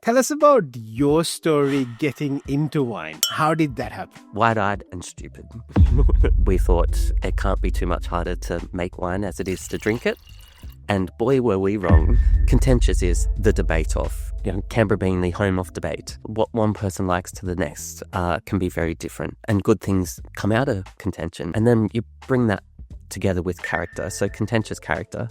Tell us about your story getting into wine. How did that happen? Wide-eyed and stupid. We thought it can't be too much harder to make wine as it is to drink it. And boy, were we wrong. Contentious is the debate of, Canberra being the home of debate. What one person likes to the next can be very different. And good things come out of contention. And then you bring that together with character. So contentious character.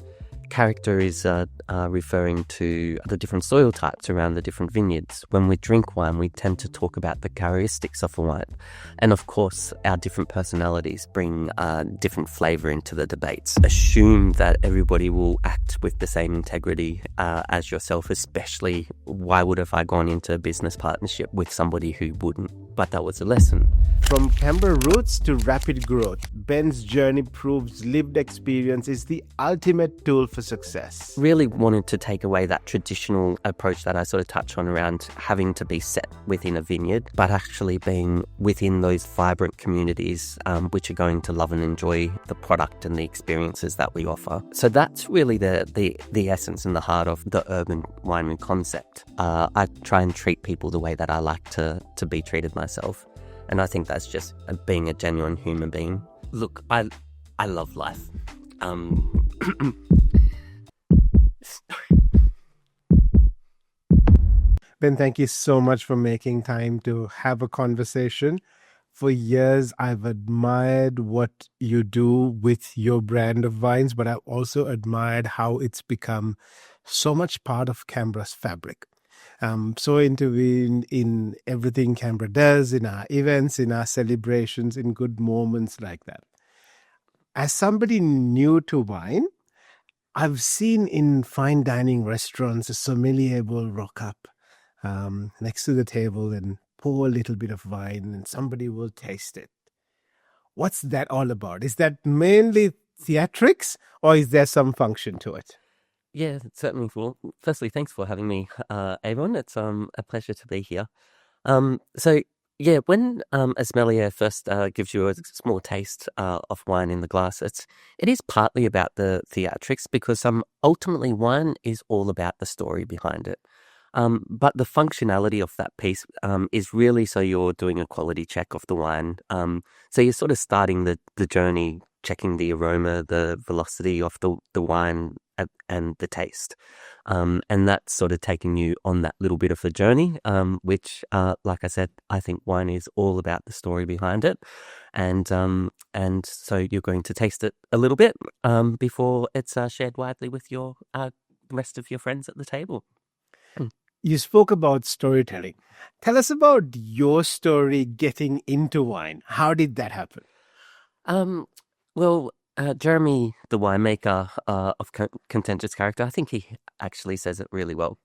Character is referring to the different soil types around the different vineyards. When we drink wine, we tend to talk about the characteristics of a wine. And of course, our different personalities bring different flavour into the debates. Assume that everybody will act with the same integrity as yourself, especially why would have I gone into a business partnership with somebody who wouldn't? But that was a lesson. From Canberra roots to rapid growth, Ben's journey proves lived experience is the ultimate tool for success. Really wanted to take away that traditional approach that I sort of touch on around having to be set within a vineyard, but actually being within those vibrant communities which are going to love and enjoy the product and the experiences that we offer. So that's really the essence and the heart of the urban winery concept. I try and treat people the way that I like to be treated myself. And I think that's just being a genuine human being. Look, I love life. Ben, thank you so much for making time to have a conversation. For years, I've admired what you do with your brand of wines, but I've also admired how it's become so much part of Canberra's fabric. So intervene in everything Canberra does, in our events, in our celebrations, in good moments like that. As somebody new to wine, I've seen in fine dining restaurants a sommelier will rock up next to the table and pour a little bit of wine and somebody will taste it. What's that all about? Is that mainly theatrics or is there some function to it? Yeah, certainly. Well, firstly, thanks for having me, Avon. It's a pleasure to be here. So, yeah, when a sommelier first gives you a small taste of wine in the glass, it is partly about the theatrics because ultimately wine is all about the story behind it. But the functionality of that piece is really so you're doing a quality check of the wine. So you're sort of starting the journey, checking the aroma, the velocity of the wine and the taste. And that's sort of taking you on that little bit of a journey, which, like I said, I think wine is all about the story behind it. And so you're going to taste it a little bit before it's shared widely with your rest of your friends at the table. You spoke about storytelling. Tell us about your story getting into wine. How did that happen? Well, Jeremy, the winemaker of Contentious Character, I think he actually says it really well.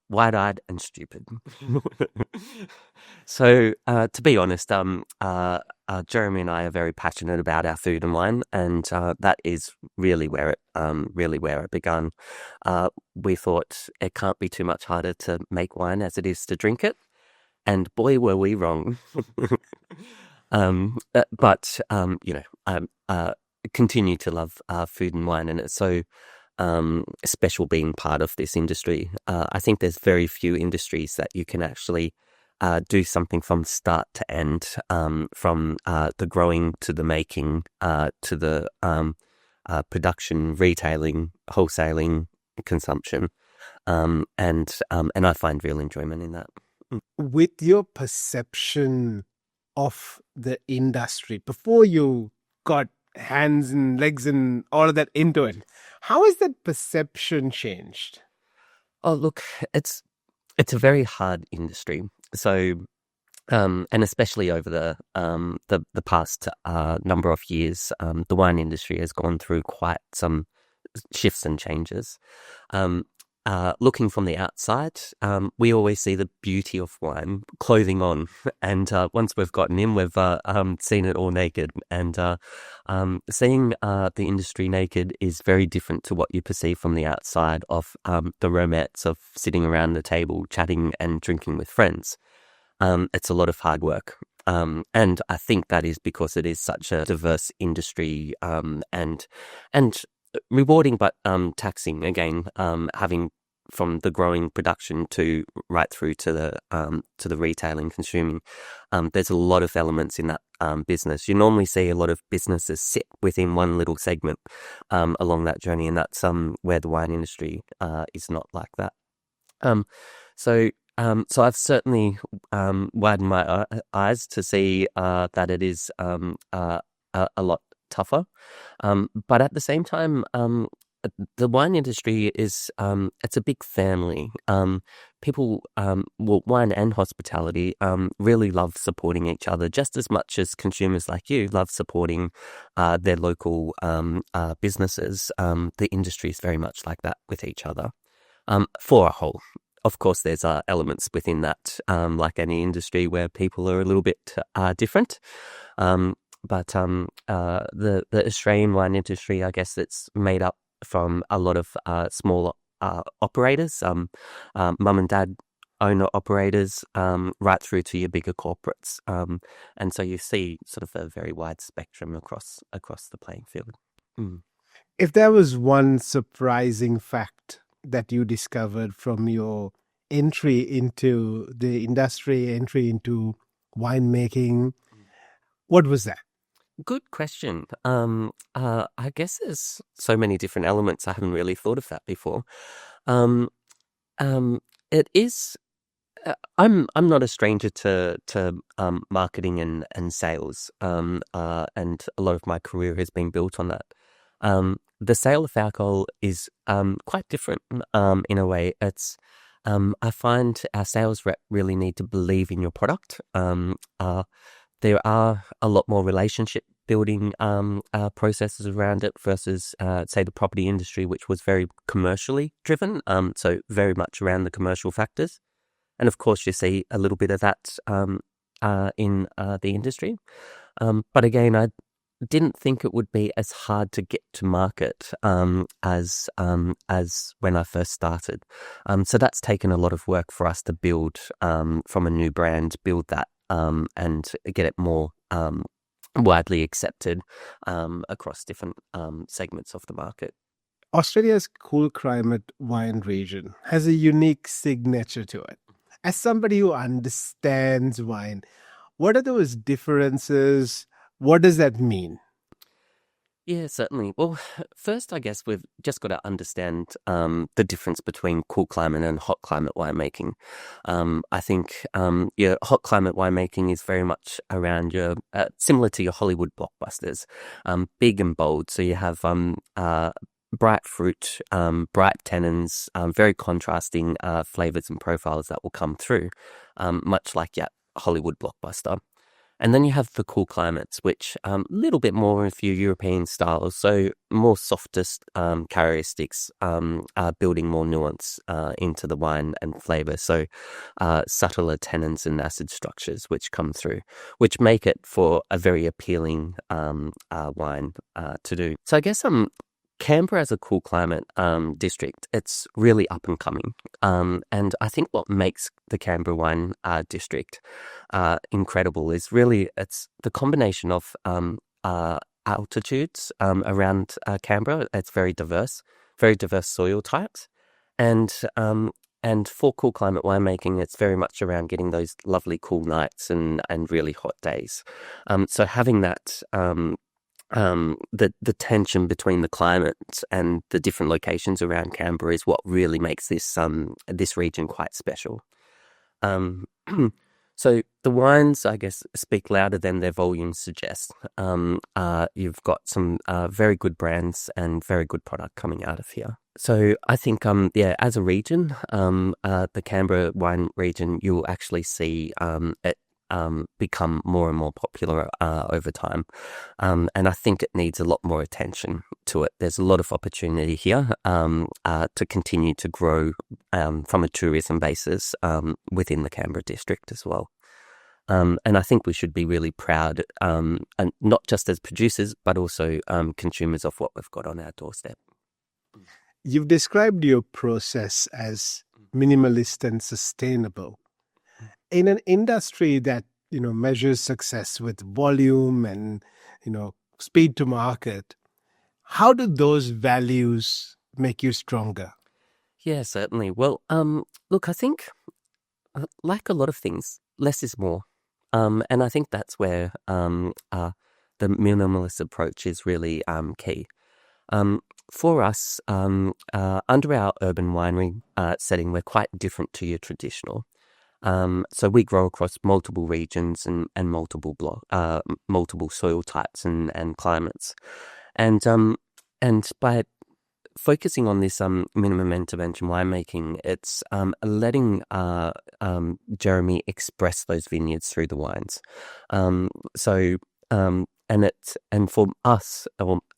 Wide-eyed and stupid. So, to be honest, Jeremy and I are very passionate about our food and wine, and that is really where it began. We thought it can't be too much harder to make wine as it is to drink it, and boy, were we wrong. Continue to love food and wine, and it's so special being part of this industry. I think there's very few industries that you can actually do something from start to end, from the growing to the making, to the production, retailing, wholesaling, consumption, and I find real enjoyment in that. With your perception of the industry before you got hands and legs and all of that into it, how has that perception changed? Oh, look, it's a very hard industry. So, and especially over the past number of years, the wine industry has gone through quite some shifts and changes. Looking from the outside, we always see the beauty of wine clothing on, and once we've gotten in, we've seen it all naked. And seeing the industry naked is very different to what you perceive from the outside of the romance of sitting around the table, chatting and drinking with friends. It's a lot of hard work. And I think that is because it is such a diverse industry, and rewarding but taxing again, having from the growing production to right through to the retailing consuming. There's a lot of elements in that business. You normally see a lot of businesses sit within one little segment along that journey, and that's where the wine industry is not like that. So I've certainly widened my eyes to see that it is a lot tougher. But at the same time, the wine industry is it's a big family. People, wine and hospitality really love supporting each other just as much as consumers like you love supporting their local businesses. The industry is very much like that with each other for a whole. Of course, there's elements within that, like any industry, where people are a little bit different. But the Australian wine industry, I guess, it's made up from a lot of small operators, mum and dad owner operators, right through to your bigger corporates. And so you see sort of a very wide spectrum across the playing field. If there was one surprising fact that you discovered from your entry into the industry, entry into winemaking, what was that? Good question. I guess there's so many different elements. I haven't really thought of that before. It is. I'm not a stranger to marketing and sales. And a lot of my career has been built on that. The sale of alcohol is quite different in a way. It's I find our sales rep really need to believe in your product. There are a lot more relationship building processes around it versus, say, the property industry, which was very commercially driven. So very much around the commercial factors. And of course, you see a little bit of that in the industry. But again, I didn't think it would be as hard to get to market as when I first started. So that's taken a lot of work for us to build from a new brand, build that and get it more widely accepted across different segments of the market. Australia's cool climate wine region has a unique signature to it. As somebody who understands wine, what are those differences? What does that mean? Yeah, certainly. Well, first, I guess we've just got to understand the difference between cool climate and hot climate winemaking. I think hot climate winemaking is very much around your similar to your Hollywood blockbusters, big and bold. So you have bright fruit, bright tannins, very contrasting flavors and profiles that will come through, much like your Hollywood blockbuster. And then you have the cool climates, which a little bit more of your European styles, so more softest characteristics, building more nuance into the wine and flavor. So subtler tannins and acid structures which come through, which make it for a very appealing wine to do. So I guess Canberra as a cool climate district, it's really up and coming. And I think what makes the Canberra wine district incredible is really it's the combination of altitudes around Canberra. It's very diverse soil types. And for cool climate winemaking, it's very much around getting those lovely cool nights and really hot days. So having that the tension between the climates and the different locations around Canberra is what really makes this region quite special. So the wines, I guess, speak louder than their volumes suggest. You've got some very good brands and very good product coming out of here. So I think, as a region, the Canberra wine region, you'll actually see it become more and more popular over time. And I think it needs a lot more attention to it. There's a lot of opportunity here to continue to grow from a tourism basis within the Canberra district as well. And I think we should be really proud, and not just as producers, but also consumers of what we've got on our doorstep. You've described your process as minimalist and sustainable. In an industry that measures success with volume and speed to market, how do those values make you stronger? Yeah, certainly. Well, look, I think like a lot of things, less is more. And I think that's where the minimalist approach is really key. Um, for us, under our urban winery setting, we're quite different to your traditional. So we grow across multiple regions and multiple soil types and climates. And and by focusing on this minimum intervention winemaking, it's letting Jeremy express those vineyards through the wines. So and for us,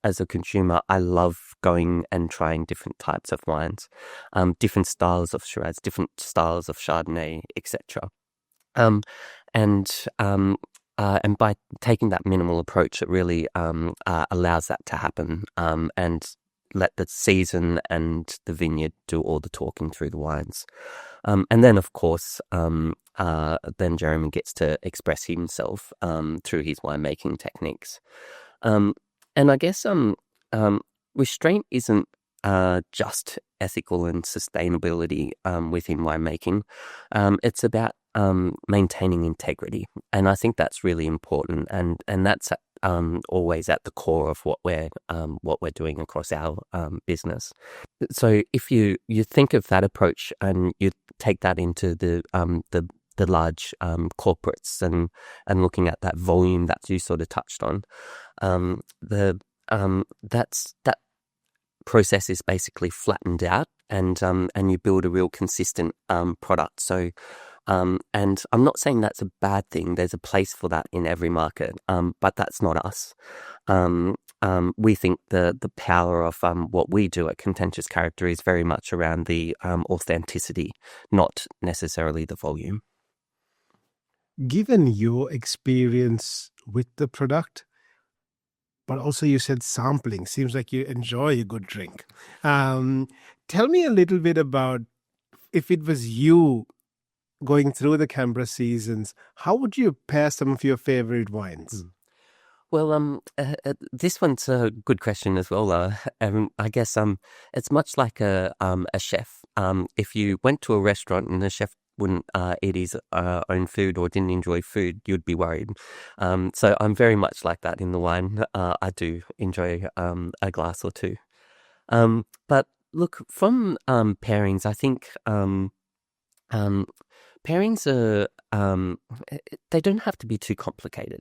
as a consumer, I love going and trying different types of wines, different styles of Shiraz, different styles of Chardonnay, etc. Um, and and by taking that minimal approach, it really allows that to happen, and let the season and the vineyard do all the talking through the wines. And then, of course, then Jeremy gets to express himself through his winemaking techniques. And I guess restraint isn't just ethical and sustainability within winemaking. It's about maintaining integrity, and I think that's really important, and that's always at the core of what we're doing across our business. So if you think of that approach and you take that into the large corporates and looking at that volume that you sort of touched on, that process is basically flattened out, and you build a real consistent product. So and I'm not saying that's a bad thing. There's a place for that in every market, but that's not us. We think the power of what we do at Contentious Character is very much around the authenticity, not necessarily the volume. Given your experience with the product, but also you said sampling, seems like you enjoy a good drink. Tell me a little bit about, if it was you going through the Canberra seasons, how would you pair some of your favorite wines? Well, this one's a good question as well. I guess it's much like a chef. If you went to a restaurant and the chef wouldn't eat his own food or didn't enjoy food, you'd be worried. So I'm very much like that in the wine. I do enjoy a glass or two. But look, from pairings, I think pairings are they don't have to be too complicated.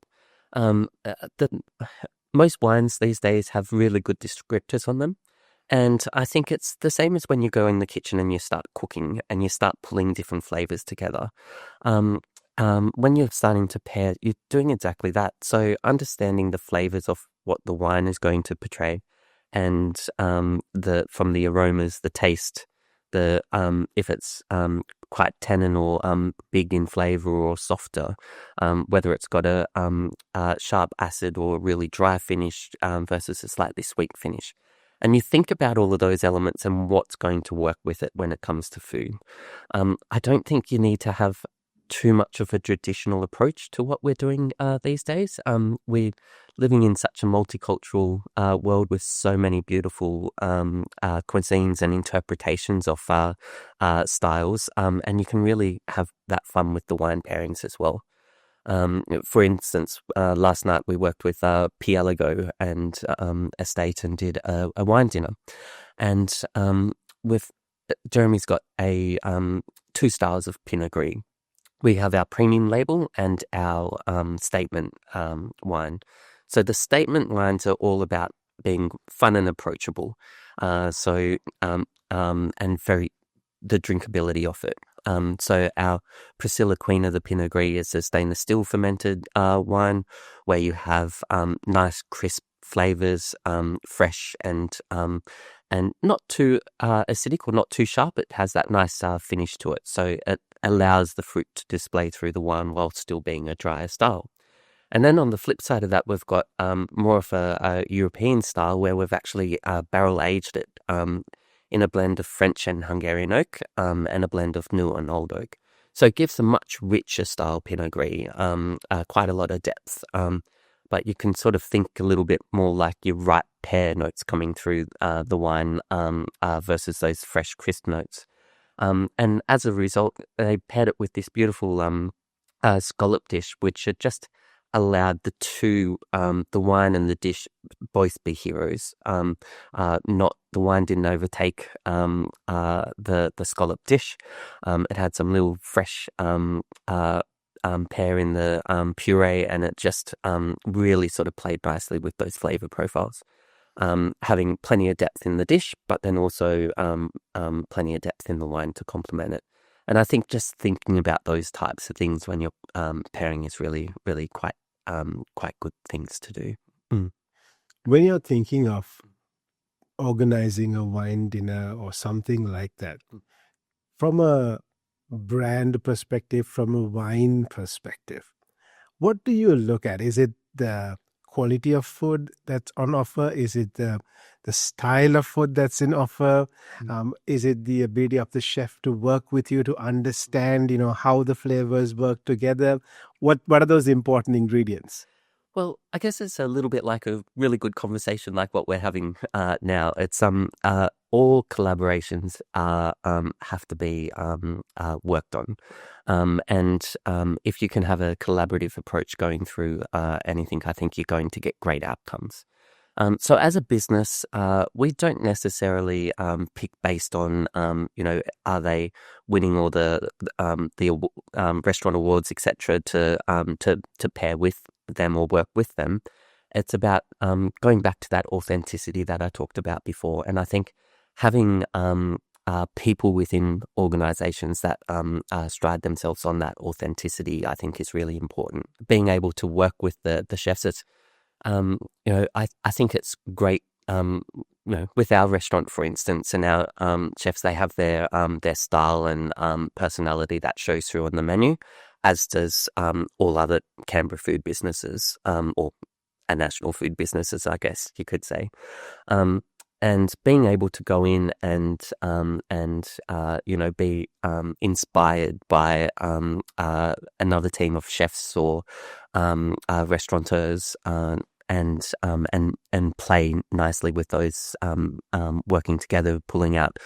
Most wines these days have really good descriptors on them. And I think it's the same as when you go in the kitchen and you start cooking and you start pulling different flavors together. When you're starting to pair, you're doing exactly that. So understanding the flavors of what the wine is going to portray, and from the aromas, the taste, if it's quite tannin or big in flavor or softer, whether it's got a sharp acid or a really dry finish versus a slightly sweet finish. And you think about all of those elements and what's going to work with it when it comes to food. I don't think you need to have too much of a traditional approach to what we're doing these days. We're living in such a multicultural world with so many beautiful cuisines and interpretations of styles, and you can really have that fun with the wine pairings as well. For instance, last night we worked with Pielago and Estate and did a wine dinner, and with Jeremy's got a 2 styles of Pinot Gris. We have our premium label and our statement wine. So the statement wines are all about being fun and approachable. And very the drinkability of it. So our Priscilla Queen of the Pinot Gris is a stainless steel fermented wine where you have nice crisp flavors, fresh and not too acidic or not too sharp. It has that nice finish to it. So it allows the fruit to display through the wine while still being a drier style. And then on the flip side of that, we've got more of a European style where we've actually barrel aged it in a blend of French and Hungarian oak and a blend of new and old oak. So it gives a much richer style Pinot Gris, quite a lot of depth. but you can sort of think a little bit more like your ripe pear notes coming through the wine versus those fresh, crisp notes. And as a result, they paired it with this beautiful scallop dish, which had just allowed the wine and the dish both be heroes. Not the wine didn't overtake the scallop dish. It had some little fresh pear in the puree, and it just really sort of played nicely with those flavor profiles. Having plenty of depth in the dish, but then also plenty of depth in the wine to complement it. And I think just thinking about those types of things when you're pairing is really, really quite good things to do. Mm. When you're thinking of organizing a wine dinner or something like that, from a brand perspective, from a wine perspective, what do you look at? Is it the quality of food that's on offer? Is it the style of food that's in offer? Is it the ability of the chef to work with you to understand, how the flavors work together? What are those important ingredients? Well, I guess it's a little bit like a really good conversation like what we're having now. It's all collaborations have to be worked on. And if you can have a collaborative approach going through anything, I think you're going to get great outcomes. So as a business, we don't necessarily pick based on, are they winning all the restaurant awards, etc., to pair with them or work with them. It's about going back to that authenticity that I talked about before. And I think having people within organizations that stride themselves on that authenticity, I think is really important. Being able to work with the chefs, it's, I think it's great, with our restaurant, for instance, and our chefs, they have their style and personality that shows through on the menu, as does all other Canberra food businesses, or national food businesses, I guess you could say. And being able to go in and be inspired by another team of chefs or restaurateurs, and play nicely with those, working together, pulling out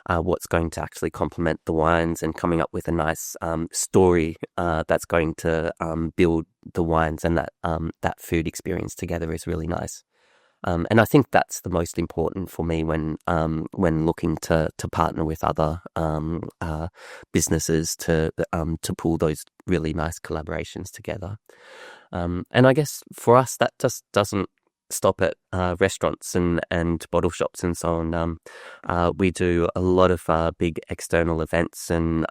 what's going to actually complement the wines and coming up with a nice story that's going to build the wines and that food experience together is really nice. And I think that's the most important for me when looking to partner with other businesses to pull those really nice collaborations together. And I guess for us, that just doesn't stop at restaurants and bottle shops and so on. We do a lot of big external events and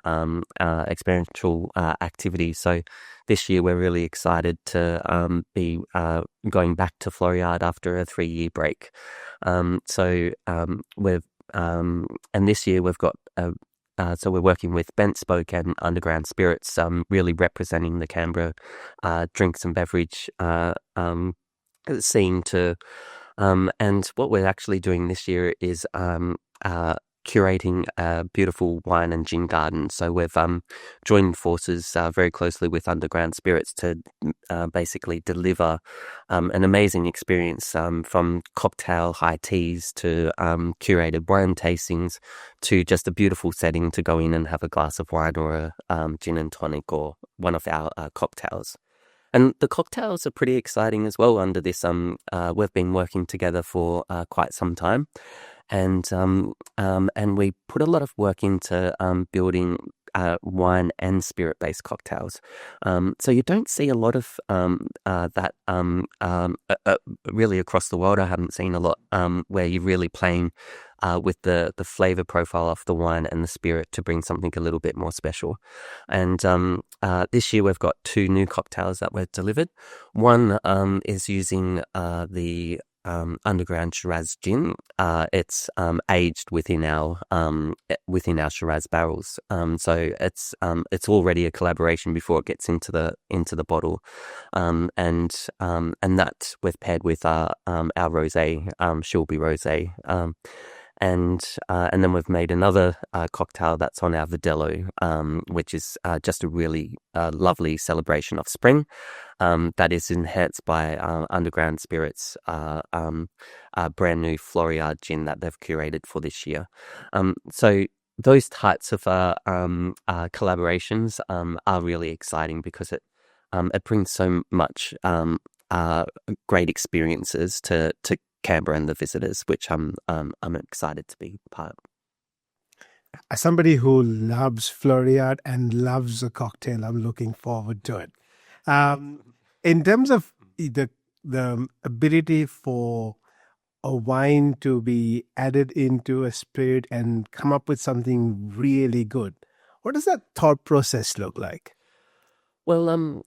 experiential activities. So this year we're really excited to be going back to Floriade after a 3-year break. And this year we've got so we're working with Bent Spoke and Underground Spirits, really representing the Canberra drinks and beverage scene to, and what we're actually doing this year is curating a beautiful wine and gin garden. So we've joined forces very closely with Underground Spirits to basically deliver an amazing experience, from cocktail high teas to curated wine tastings to just a beautiful setting to go in and have a glass of wine or a gin and tonic or one of our cocktails. And the cocktails are pretty exciting as well under this. We've been working together for quite some time. And we put a lot of work into building wine and spirit-based cocktails. So you don't see a lot of that really across the world. I haven't seen a lot where you're really playing with the flavor profile of the wine and the spirit to bring something a little bit more special. And this year we've got 2 new cocktails that we've delivered. One is using the Underground Shiraz gin. It's aged within our Shiraz barrels. So it's already a collaboration before it gets into the bottle. And that we've paired with our Rosé, Shelby Rosé. then we've made another cocktail that's on our Verdelho, which is just a really lovely celebration of spring that is enhanced by Underground Spirits, brand new Floriade gin that they've curated for this year. So those types of collaborations are really exciting because it brings so much great experiences to Canberra and the visitors, which I'm excited to be part of. As somebody who loves Floriade and loves a cocktail, I'm looking forward to it. In terms of the ability for a wine to be added into a spirit and come up with something really good, what does that thought process look like? Well,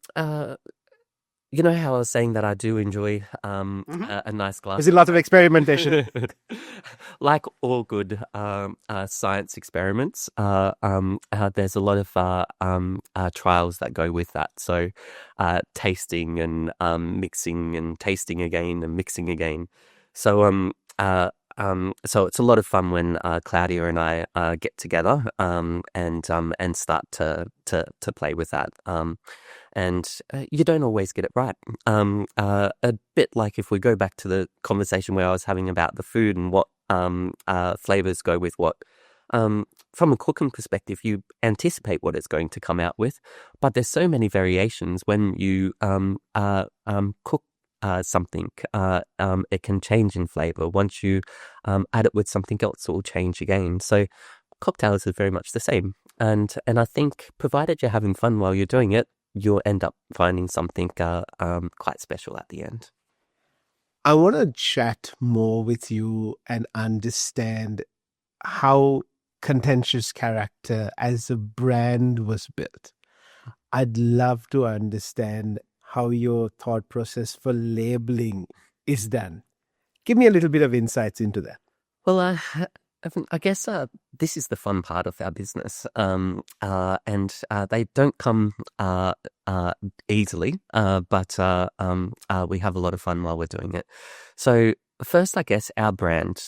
you know how I was saying that I do enjoy a nice glass. Is it lots of experimentation? Like all good science experiments, there's a lot of trials that go with that. So tasting and mixing and tasting again and mixing again. So so it's a lot of fun when Claudia and I get together and start to play with that. And you don't always get it right. A bit like if we go back to the conversation where I was having about the food and what flavors go with what. From a cooking perspective, you anticipate what it's going to come out with, but there's so many variations when you cook something. It can change in flavor. Once you add it with something else, it will change again. So cocktails are very much the same. And I think provided you're having fun while you're doing it, you'll end up finding something quite special at the end. I want to chat more with you and understand how Contentious Character as a brand was built. I'd love to understand how your thought process for labeling is done. Give me a little bit of insights into that. Well, I guess this is the fun part of our business, and they don't come easily, but we have a lot of fun while we're doing it. So first, I guess our brand.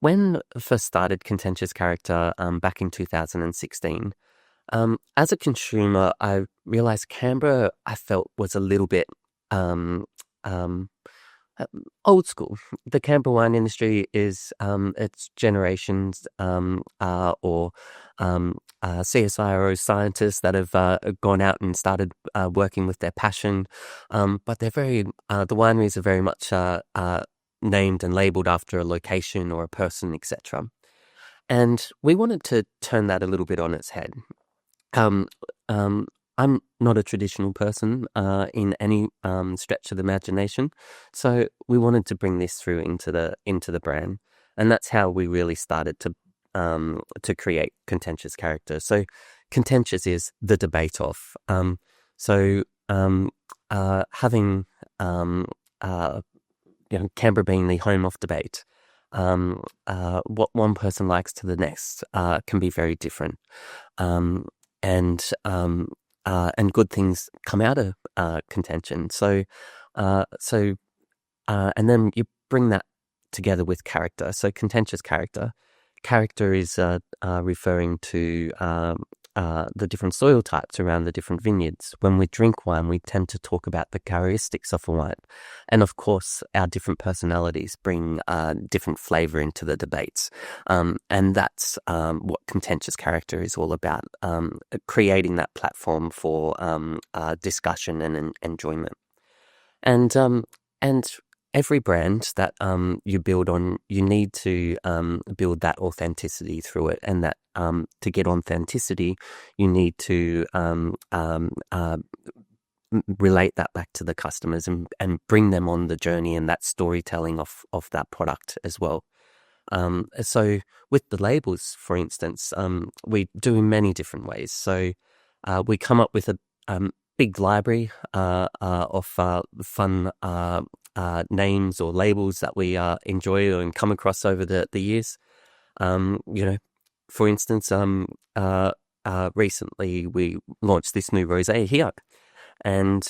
When I first started Contentious Character back in 2016, as a consumer, I realized Canberra, I felt, was a little bit old school. The Canberra wine industry is it's generations or CSIRO scientists that have gone out and started working with their passion, but they're very the wineries are very much named and labeled after a location or a person, etc. And we wanted to turn that a little bit on its head. I'm not a traditional person in any stretch of the imagination, so we wanted to bring this through into the brand, and that's how we really started to create Contentious Character. So contentious is the debate of. Having Canberra being the home of debate, what one person likes to the next can be very different. And good things come out of contention. So and then you bring that together with character. So Contentious Character. Character is referring to the different soil types around the different vineyards. When we drink wine, we tend to talk about the characteristics of a wine. And of course, our different personalities bring different flavor into the debates. And that's what Contentious Character is all about, creating that platform for discussion and enjoyment. And every brand that you build on, you need to build that authenticity through it, and that to get authenticity, you need to relate that back to the customers and bring them on the journey and that storytelling of that product as well. So with the labels, for instance, we do in many different ways. So we come up with a big library of fun names or labels that we enjoy and come across over the years. For instance, recently we launched this new Rosé here, and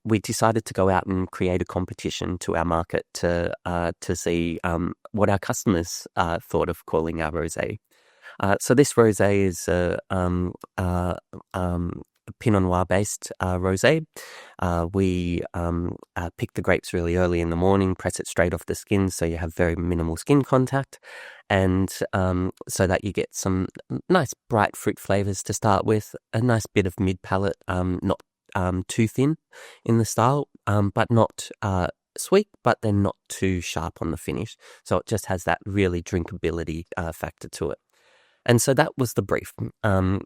we decided to go out and create a competition to our market to see what our customers thought of calling our rosé. So this rosé is a Pinot Noir based rosé. We pick the grapes really early in the morning, press it straight off the skin, so you have very minimal skin contact, and so that you get some nice bright fruit flavors to start with, a nice bit of mid palate, not too thin in the style, but not sweet, but then not too sharp on the finish. So it just has that really drinkability factor to it. And so that was the brief. And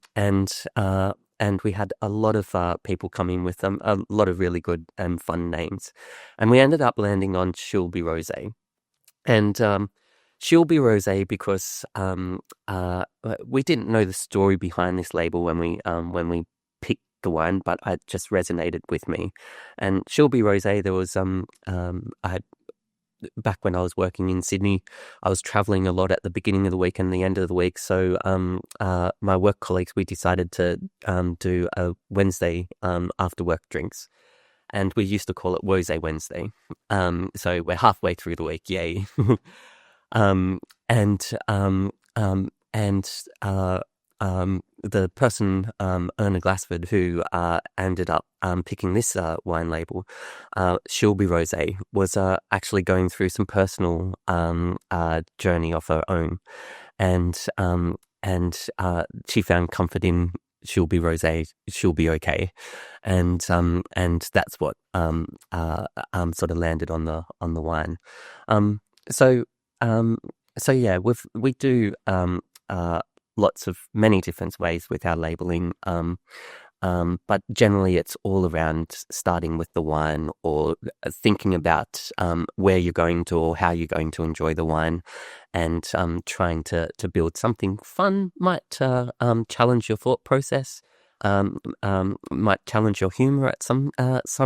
we had a lot of people come in with a lot of really good and fun names. And we ended up landing on Shelby Rosé. And Shelby Rosé because we didn't know the story behind this label when we picked the wine, but it just resonated with me. And Shelby Rosé, there was back when I was working in Sydney, I was traveling a lot at the beginning of the week and the end of the week. So my work colleagues, we decided to do a Wednesday after work drinks. And we used to call it Rosé Wednesday. So we're halfway through the week, yay. The person, Erna Glassford, who ended up picking this wine label, Shelby Rosé, was actually going through some personal journey of her own, and she found comfort in Shelby Rosé. She'll be okay, and that's what sort of landed on the wine. So yeah, we do lots of many different ways with our labeling, but generally it's all around starting with the wine or thinking about where you're going to or how you're going to enjoy the wine, and trying to build something fun. Might challenge your thought process, might challenge your humor at some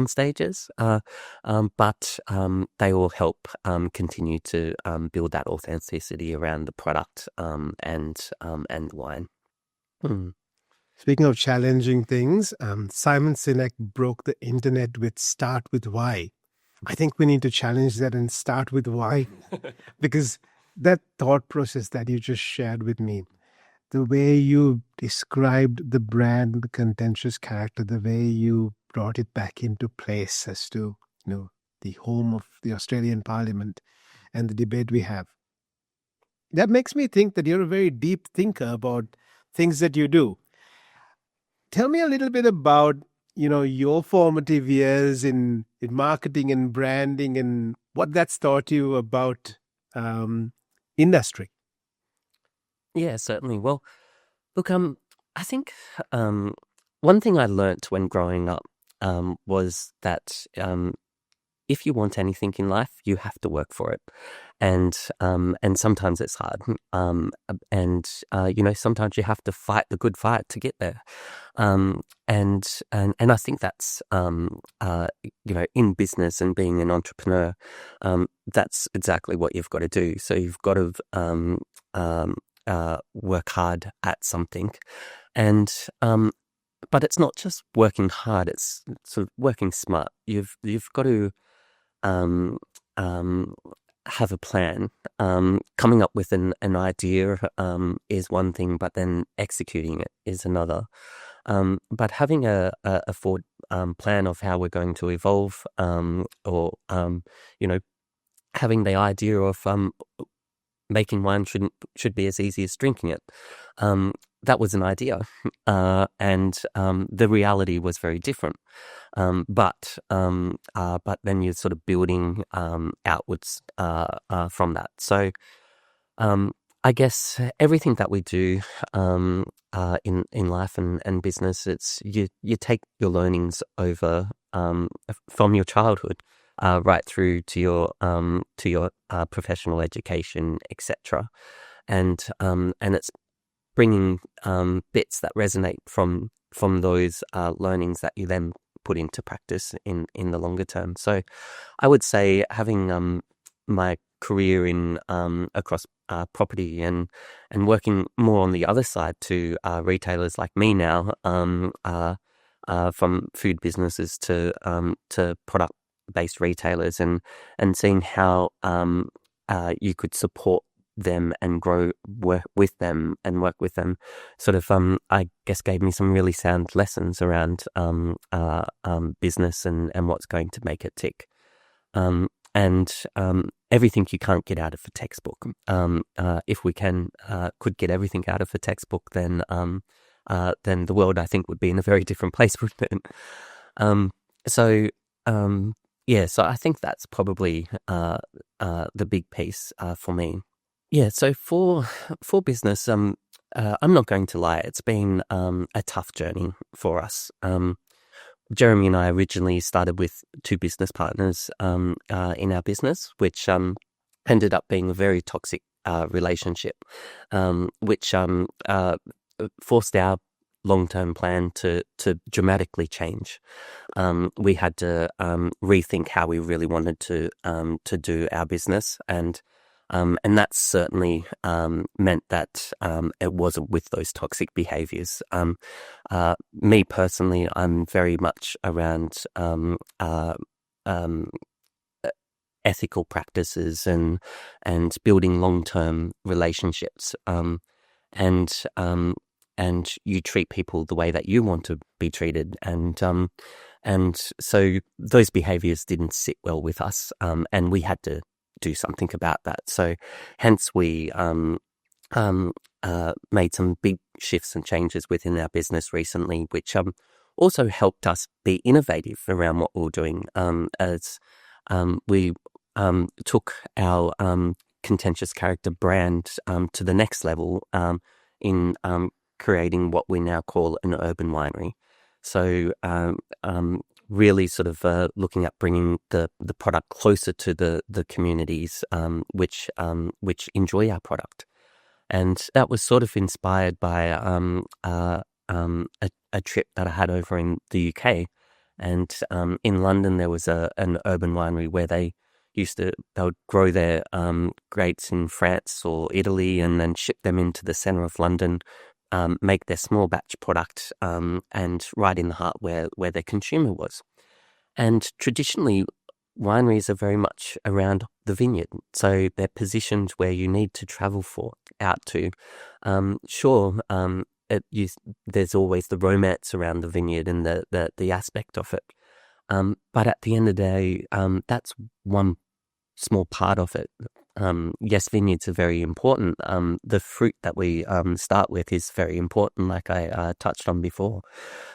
stages, but they all help continue to build that authenticity around the product and wine. Speaking of challenging things, Simon Sinek broke the internet with "Start with Why." I think we need to challenge that and start with why, because that thought process that you just shared with me, the way you described the brand, the Contentious Character, the way you brought it back into place as to, the home of the Australian Parliament and the debate we have. That makes me think that you're a very deep thinker about things that you do. Tell me a little bit about, your formative years in marketing and branding and what that's taught you about industry. Yeah, certainly. Well, look, I think one thing I learnt when growing up was that if you want anything in life, you have to work for it, and sometimes it's hard, and sometimes you have to fight the good fight to get there, and I think that's in business and being an entrepreneur, that's exactly what you've got to do. So you've got to work hard at something, and but it's not just working hard; it's sort of working smart. You've got to have a plan. Coming up with an idea is one thing, but then executing it is another. But having a forward plan of how we're going to evolve, or having the idea of making wine should be as easy as drinking it. That was an idea, and the reality was very different. But then you're sort of building outwards from that. So I guess everything that we do in life and business, it's you take your learnings over from your childhood right through to your professional education, etc. And it's bringing bits that resonate from those learnings that you then put into practice in the longer term. So I would say having my career in across property and working more on the other side to retailers like me now, from food businesses to product-based retailers, and seeing how you could support them and work with them, sort of I guess gave me some really sound lessons around business and what's going to make it tick. And everything you can't get out of a textbook. If we could get everything out of a textbook, then the world, I think, would be in a very different place, wouldn't it? So I think that's probably the big piece for me. Yeah, so for business, I'm not going to lie, it's been a tough journey for us. Jeremy and I originally started with two business partners in our business, which ended up being a very toxic relationship, which forced our long-term plan to dramatically change. We had to rethink how we really wanted to do our business, and that certainly meant that it wasn't with those toxic behaviors. Me personally, I'm very much around ethical practices and building long-term relationships. And you treat people the way that you want to be treated, and so those behaviors didn't sit well with us, and we had to do something about that. So hence we made some big shifts and changes within our business recently, which also helped us be innovative around what we were doing, as we took our Contentious Character brand to the next level in creating what we now call an urban winery. So really sort of looking at bringing the product closer to the communities which enjoy our product. And that was sort of inspired by a trip that I had over in the UK. And in London, there was an urban winery where they would grow their grapes in France or Italy and then ship them into the centre of London, make their small batch product, and right in the heart where their consumer was. And traditionally, wineries are very much around the vineyard, so they're positioned where you need to travel out to. There's always the romance around the vineyard and the aspect of it, but at the end of the day, that's one small part of it. Yes, vineyards are very important. The fruit that we start with is very important, like I touched on before.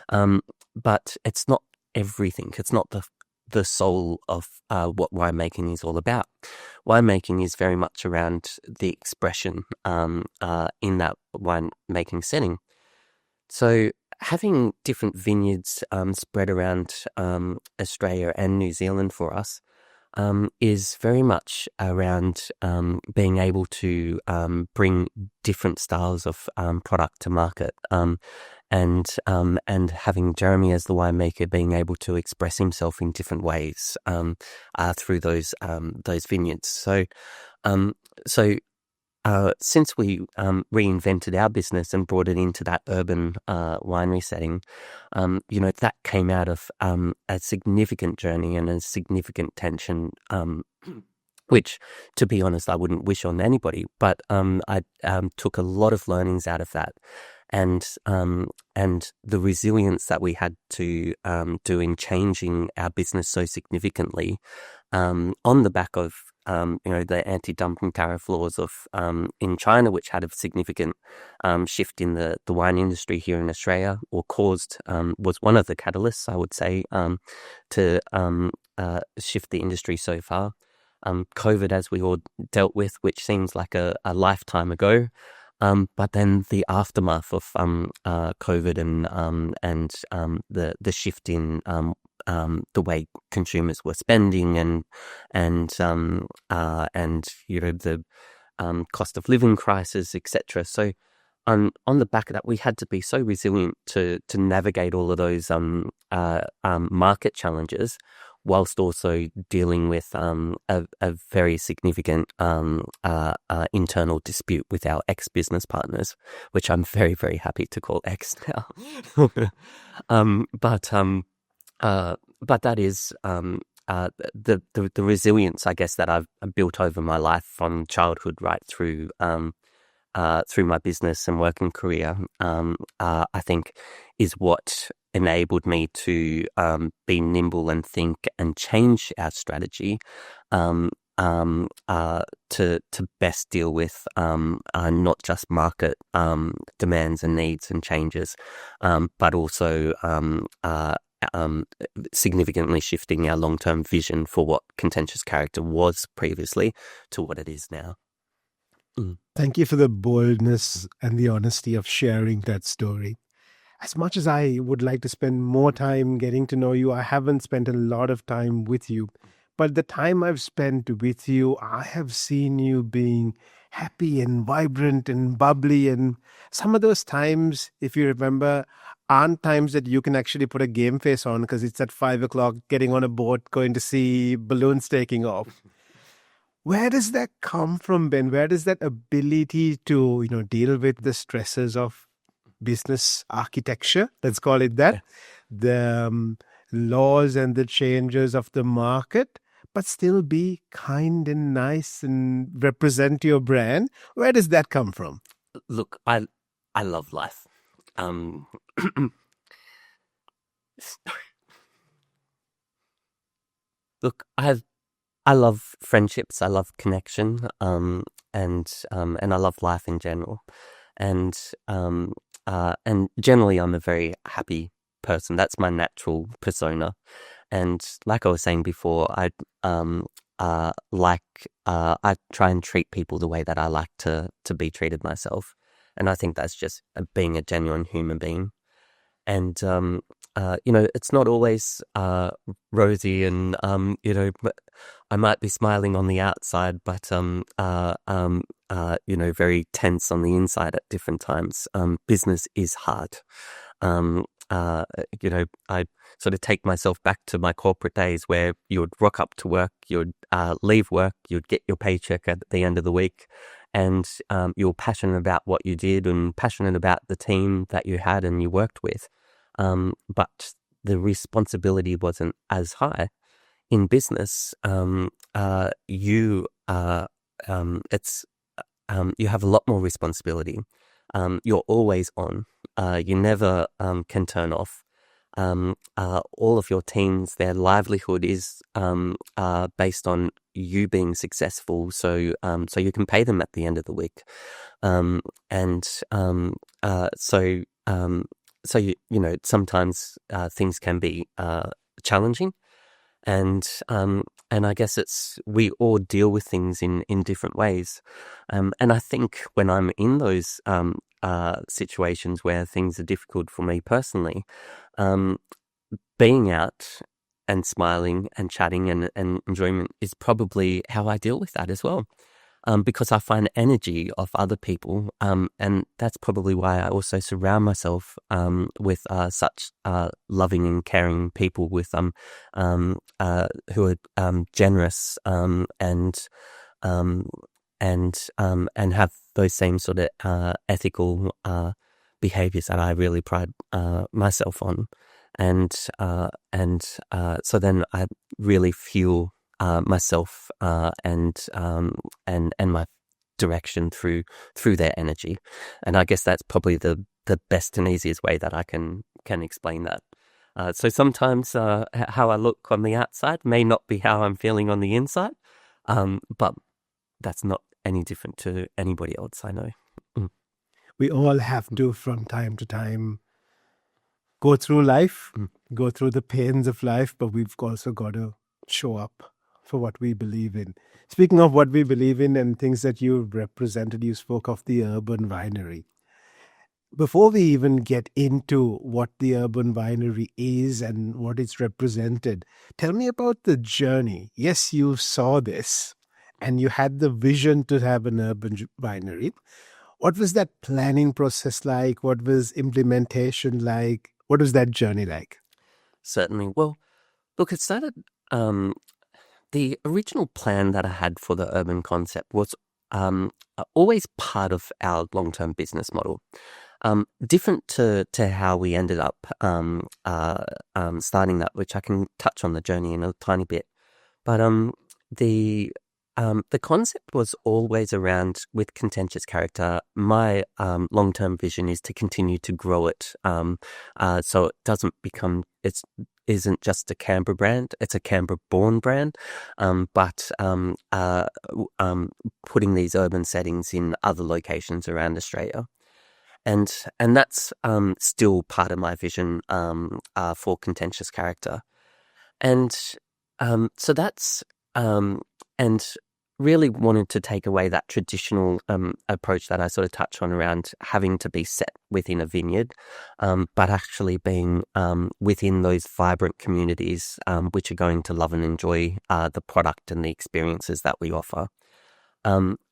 But it's not everything. It's not the soul of what winemaking is all about. Winemaking is very much around the expression in that winemaking setting. So having different vineyards spread around Australia and New Zealand for us is very much around being able to bring different styles of product to market, and having Jeremy as the winemaker being able to express himself in different ways through those vineyards. So since we reinvented our business and brought it into that urban winery setting, that came out of a significant journey and a significant tension, which, to be honest, I wouldn't wish on anybody. But I took a lot of learnings out of that, and the resilience that we had to do in changing our business so significantly, on the back of the anti-dumping tariff laws of in China, which had a significant shift in the wine industry here in Australia, or was one of the catalysts, I would say, to shift the industry so far. COVID, as we all dealt with, which seems like a lifetime ago, but then the aftermath of COVID and the shift in the way consumers were spending and the cost of living crisis, etc. So on the back of that, we had to be so resilient to navigate all of those market challenges, whilst also dealing with a very significant internal dispute with our ex-business partners, which I'm very, very happy to call ex now. But that is the resilience, I guess, that I've built over my life from childhood right through my business and working career, I think is what enabled me to be nimble and think and change our strategy to best deal with not just market demands and needs and changes, but also significantly shifting our long-term vision for what Contentious Character was previously to what it is now. Thank you for the boldness and the honesty of sharing that story. As much as I would like to spend more time getting to know you, I haven't spent a lot of time with you. But the time I've spent with you, I have seen you being happy and vibrant and bubbly. And some of those times, if you remember, aren't times that you can actually put a game face on because it's at 5 o'clock, getting on a boat, going to see balloons taking off. Where does that come from, Ben? Where does that ability to, deal with the stresses of business architecture, let's call it that, the laws and the changes of the market, but still be kind and nice and represent your brand? Where does that come from? Look, I love life. Look, I love friendships. I love connection. And I love life in general. And generally, I'm a very happy person. That's my natural persona. And like I was saying before, I try and treat people the way that I like to be treated myself. And I think that's just being a genuine human being. And it's not always rosy, and I might be smiling on the outside, but very tense on the inside at different times. Business is hard. I sort of take myself back to my corporate days where you would rock up to work, you'd leave work, you'd get your paycheck at the end of the week, and you're passionate about what you did and passionate about the team that you had and you worked with. But the responsibility wasn't as high. In business, you have a lot more responsibility. You're always on. You never can turn off. All of your teams, their livelihood is based on you being successful, so you can pay them at the end of the week, so sometimes things can be challenging, and I guess we all deal with things in different ways, and I think when I'm in those situations where things are difficult for me personally, being out and smiling and chatting and enjoyment is probably how I deal with that as well. Because I find energy of other people, and that's probably why I also surround myself with such loving and caring people with who are generous and have those same sort of ethical behaviors that I really pride myself on, and so then I really fuel myself and my direction through their energy, and I guess that's probably the best and easiest way that I can explain that. So sometimes how I look on the outside may not be how I'm feeling on the inside, but that's not any different to anybody else I know. We all have to, from time to time, go through life, go through the pains of life, but we've also got to show up for what we believe in. Speaking of what we believe in and things that you represented, you spoke of the Urban Winery. Before we even get into what the Urban Winery is and what it's represented, tell me about the journey. Yes, you saw this and you had the vision to have an urban winery. What was that planning process like? What was implementation like? What was that journey like? Certainly. Well, look, it started the original plan that I had for the urban concept was always part of our long-term business model. Different to how we ended up starting that, which I can touch on the journey in a tiny bit. But the concept was always around with Contentious Character. My long-term vision is to continue to grow it, so it doesn't become isn't just a Canberra brand; it's a Canberra-born brand. But putting these urban settings in other locations around Australia. And that's still part of my vision for Contentious Character. And so that's and really wanted to take away that traditional approach that I sort of touch on around having to be set within a vineyard, but actually being within those vibrant communities which are going to love and enjoy the product and the experiences that we offer.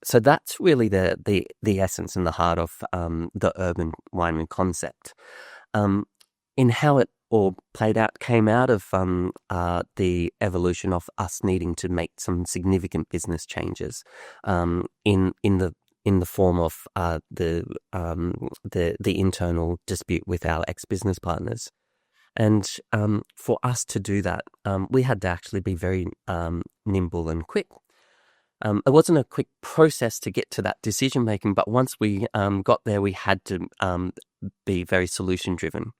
So that's really the essence and the heart of the urban winery concept. In how it all played out, came out of the evolution of us needing to make some significant business changes in the form of the internal dispute with our ex-business partners. And for us to do that, we had to actually be very nimble and quick. It wasn't a quick process to get to that decision making, but once we got there, we had to be very solution driven.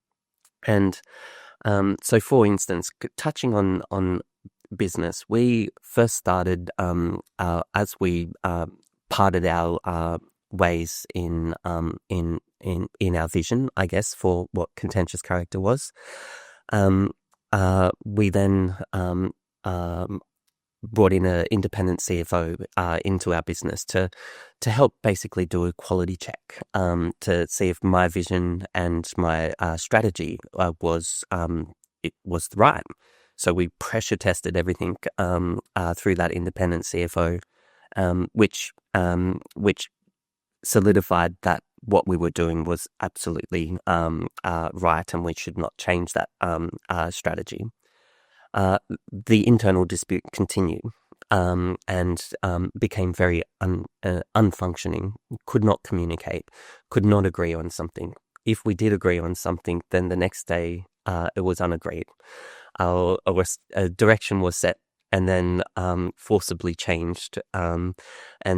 And so, for instance, touching on business, we first started as we parted our ways in our vision, I guess, for what Contentious Character was. We then brought in an independent CFO into our business to help basically do a quality check to see if my vision and my strategy was right. So we pressure tested everything through that independent CFO, which solidified that what we were doing was absolutely right, and we should not change that strategy. The internal dispute continued and became very unfunctioning, could not communicate, could not agree on something. If we did agree on something, then the next day it was unagreed. A direction was set and then forcibly changed. And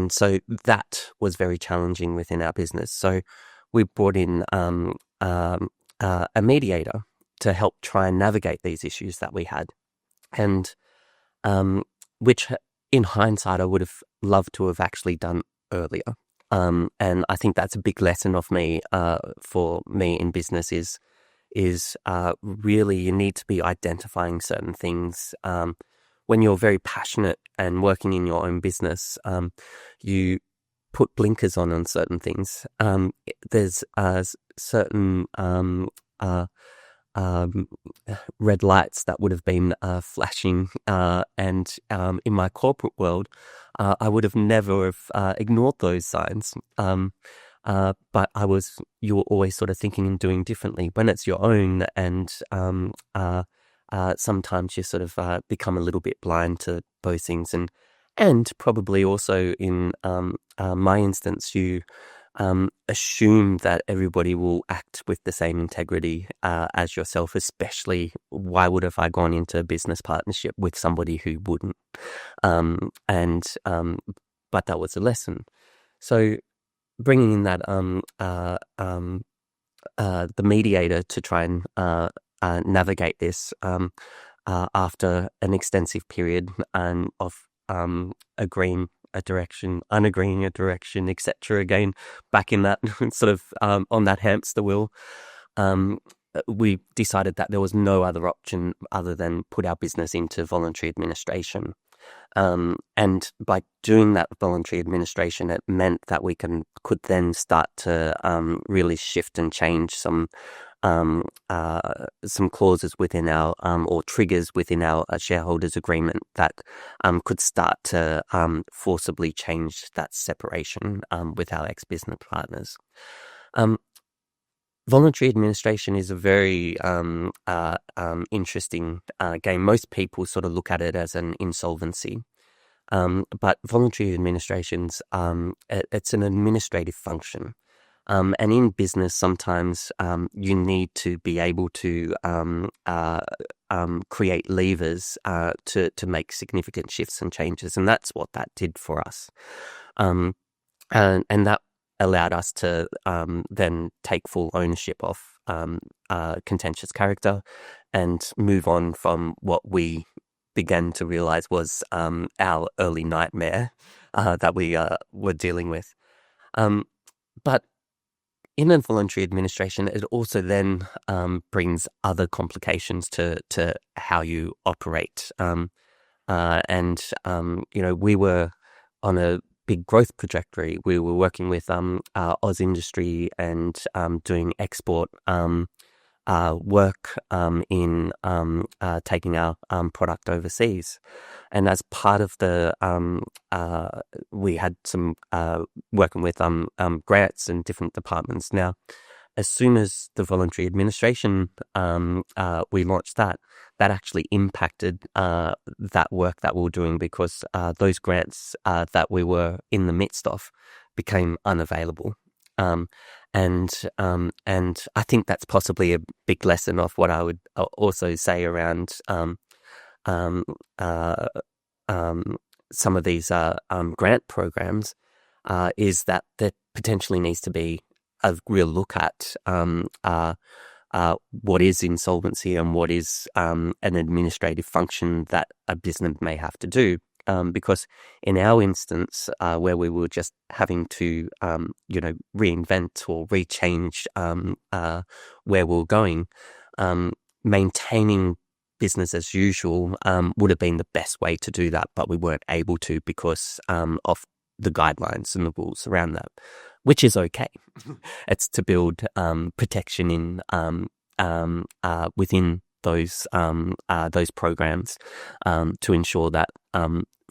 so that was very challenging within our business. So we brought in a mediator to help try and navigate these issues that we had. And which in hindsight I would have loved to have actually done earlier. And I think that's a big lesson of me for me in business is really you need to be identifying certain things. When you're very passionate and working in your own business, you put blinkers on certain things. There's certain red lights that would have been flashing, and in my corporate world, I would have never have ignored those signs. But you were always sort of thinking and doing differently when it's your own, and sometimes you sort of become a little bit blind to those things, and probably also in my instance, you assume that everybody will act with the same integrity as yourself, especially why would have I gone into a business partnership with somebody who wouldn't? But that was a lesson. So bringing in that the mediator to try and navigate this after an extensive period of agreeing a direction, unagreeing a direction, etc. Again, back in that sort of on that hamster wheel, we decided that there was no other option other than put our business into voluntary administration. And by doing that voluntary administration, it meant that we could then start to really shift and change some clauses within our or triggers within our shareholders agreement that could start to forcibly change that separation with our ex-business partners. voluntary administration is a very interesting game. Most people sort of look at it as an insolvency. But voluntary administrations, it's an administrative function. And in business, sometimes you need to be able to create levers to make significant shifts and changes. And that's what that did for us. And that allowed us to then take full ownership of Contentious Character and move on from what we began to realize was our early nightmare that we were dealing with. But in a voluntary administration, it also then brings other complications to how you operate. We were on a big growth trajectory. We were working with Oz Industry and doing export work in taking our product overseas. And as part of the, we had some working with grants and different departments. Now, as soon as the voluntary administration, we launched that actually impacted that work that we were doing, because those grants that we were in the midst of became unavailable. And I think that's possibly a big lesson of what I would also say around some of these grant programs, is that there potentially needs to be a real look at what is insolvency and what is an administrative function that a business may have to do. Because in our instance, where we were just having to, reinvent or rechange where we were going, maintaining business as usual would have been the best way to do that, but we weren't able to because of the guidelines and the rules around that, which is okay. It's to build protection in within those programs to ensure that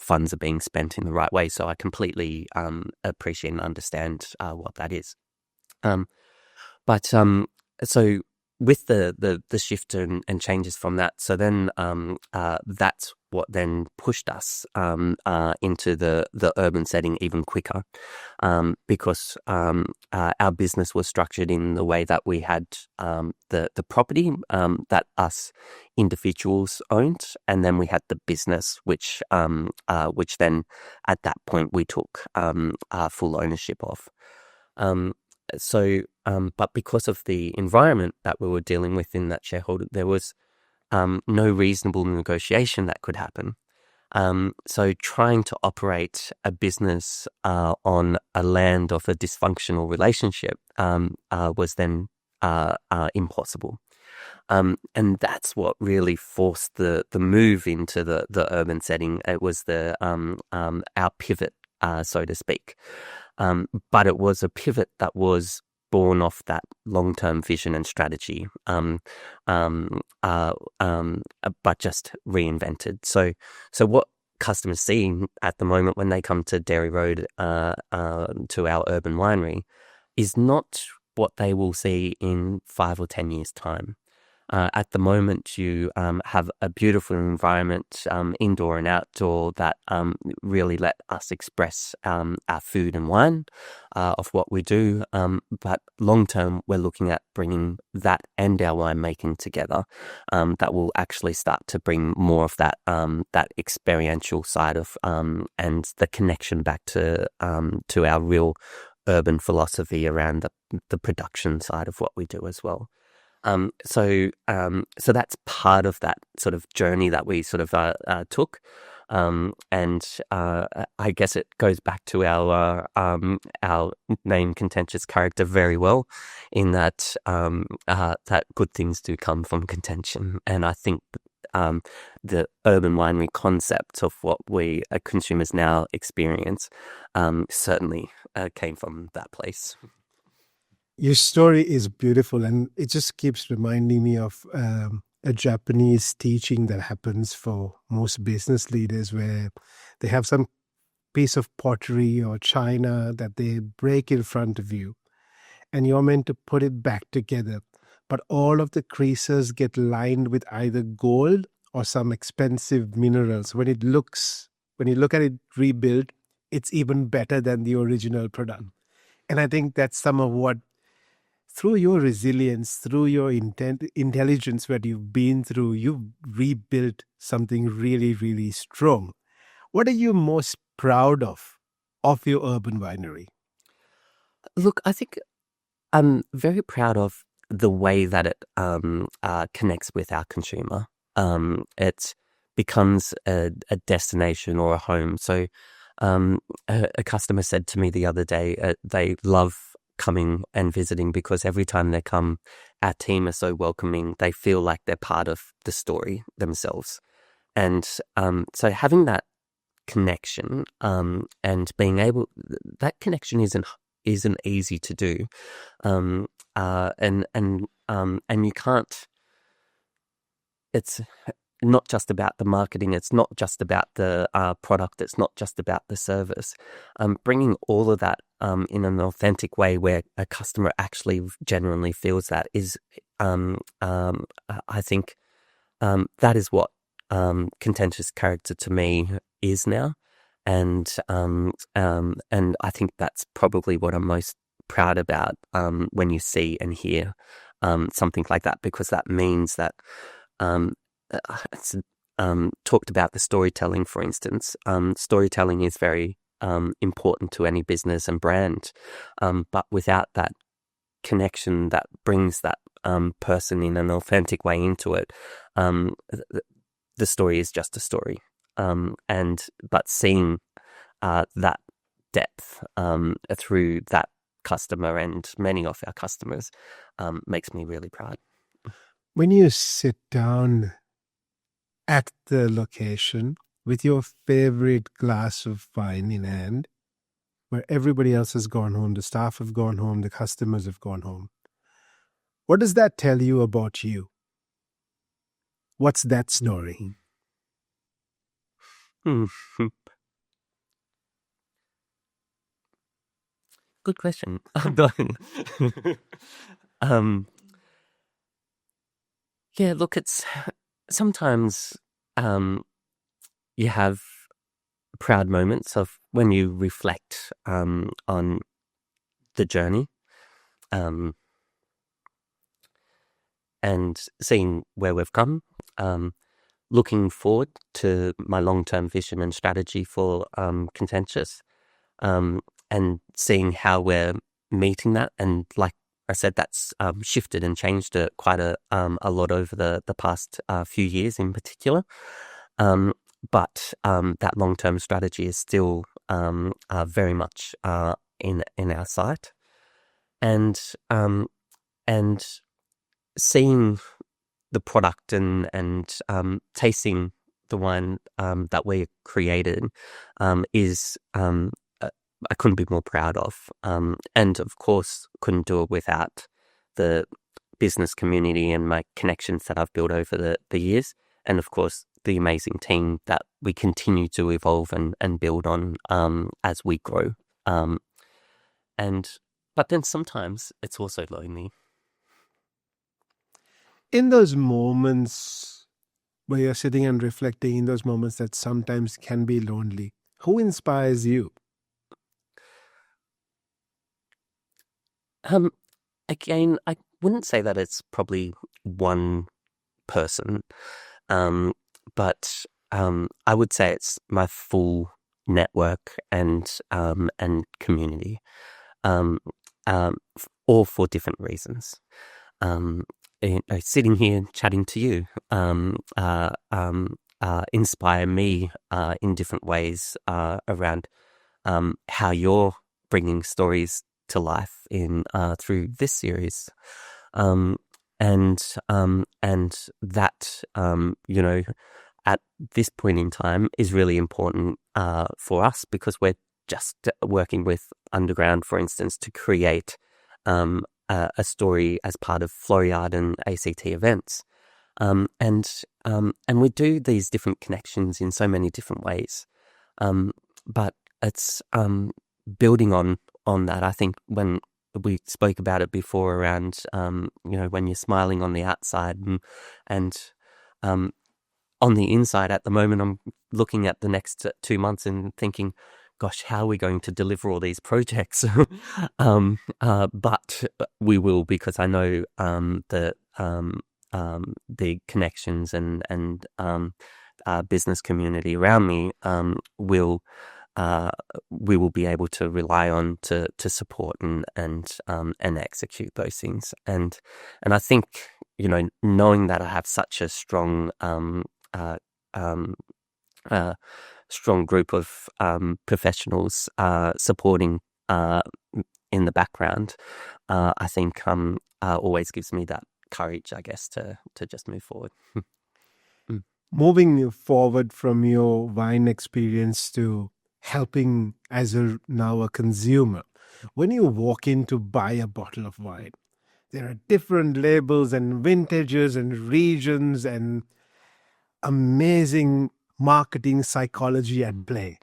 funds are being spent in the right way. So I completely appreciate and understand what that is. So with the shift and changes from that, so then that's what then pushed us into the urban setting even quicker, because our business was structured in the way that we had the property that us individuals owned, and then we had the business, which then at that point we took full ownership of. But because of the environment that we were dealing with in that shareholder, there was no reasonable negotiation that could happen. So trying to operate a business on a land of a dysfunctional relationship was then impossible. And that's what really forced the move into the urban setting. It was our pivot, so to speak. But it was a pivot that was born off that long-term vision and strategy, but just reinvented. So what customers see at the moment when they come to Dairy Road to our urban winery is not what they will see in 5 or 10 years' time. At the moment, you have a beautiful environment, indoor and outdoor, that really let us express our food and wine of what we do. But long term, we're looking at bringing that and our winemaking together. That will actually start to bring more of that experiential side of and the connection back to our real urban philosophy around the production side of what we do as well. So that's part of that sort of journey that we sort of took, and I guess it goes back to our name, Contentious Character, very well, in that that good things do come from contention, and I think the urban winery concept of what we consumers now experience certainly came from that place. Your story is beautiful, and it just keeps reminding me of a Japanese teaching that happens for most business leaders, where they have some piece of pottery or china that they break in front of you, and you're meant to put it back together. But all of the creases get lined with either gold or some expensive minerals. When you look at it rebuilt, it's even better than the original product. And I think that's some of what, through your resilience, through your intelligence, what you've been through, you've rebuilt something really, really strong. What are you most proud of your urban winery? Look, I think I'm very proud of the way that it connects with our consumer. It becomes a destination or a home. So a customer said to me the other day, they love coming and visiting because every time they come, our team is so welcoming. They feel like they're part of the story themselves. And so having that connection and being able, that connection isn't easy to do. And you can't, it's not just about the marketing, it's not just about the product, it's not just about the service. Bringing all of that in an authentic way where a customer actually genuinely feels that is, I think that is what Contentious Character to me is now. And I think that's probably what I'm most proud about when you see and hear something like that, because that means that it's talked about the storytelling, for instance. Storytelling is very important to any business and brand, but without that connection that brings that person in an authentic way into it, the story is just a story. But seeing that depth through that customer and many of our customers makes me really proud. When you sit down at the location with your favorite glass of wine in hand, where everybody else has gone home, the staff have gone home, the customers have gone home, what does that tell you about you? What's that story? Good question. I'm done. Yeah, look, it's sometimes you have proud moments of when you reflect on the journey and seeing where we've come, looking forward to my long-term vision and strategy for Contentious, and seeing how we're meeting that. And like I said, that's shifted and changed quite a lot over the past few years in particular. But that long-term strategy is still very much in our sight, and seeing the product and tasting the wine that we created is I couldn't be more proud of, and of course couldn't do it without the business community and my connections that I've built over the years, and of course the amazing team that we continue to evolve and build on as we grow. But then sometimes it's also lonely. In those moments where you're sitting and reflecting, in those moments that sometimes can be lonely, who inspires you? Again, I wouldn't say that it's probably one person, but I would say it's my full network and community, all for different reasons. Sitting here chatting to you inspire me in different ways around how you're bringing stories to life in through this series, and that at this point in time is really important for us, because we're just working with Underground, for instance, to create a story as part of Floriade and ACT events, and we do these different connections in so many different ways, but it's building on that. I think when we spoke about it before around, when you're smiling on the outside and on the inside at the moment, I'm looking at the next 2 months and thinking, gosh, how are we going to deliver all these projects? But we will, because I know the connections and business community around me will we will be able to rely on to support and execute those things. And I think, knowing that I have such a strong strong group of professionals supporting in the background, I think always gives me that courage, I guess, to just move forward. Moving forward from your wine experience to helping as now a consumer, when you walk in to buy a bottle of wine, there are different labels and vintages and regions and amazing marketing psychology at play.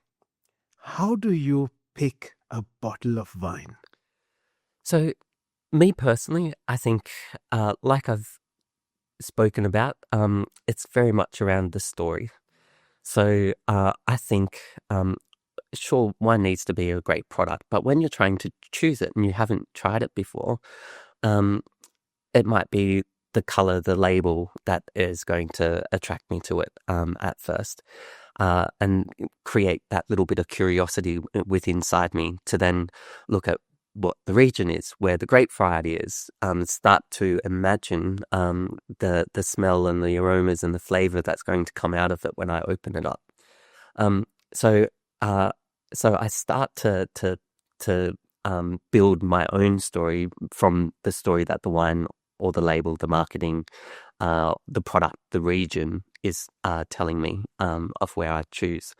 How do you pick a bottle of wine? So, me personally, I think, like I've spoken about, it's very much around the story. So, I think, sure, wine needs to be a great product, but when you're trying to choose it and you haven't tried it before, it might be the color, the label that is going to attract me to it at first, and create that little bit of curiosity inside me to then look at what the region is, where the grape variety is, start to imagine the smell and the aromas and the flavor that's going to come out of it when I open it up. So I start to build my own story from the story that the wine or the label, the marketing, the product, the region is telling me of where I choose.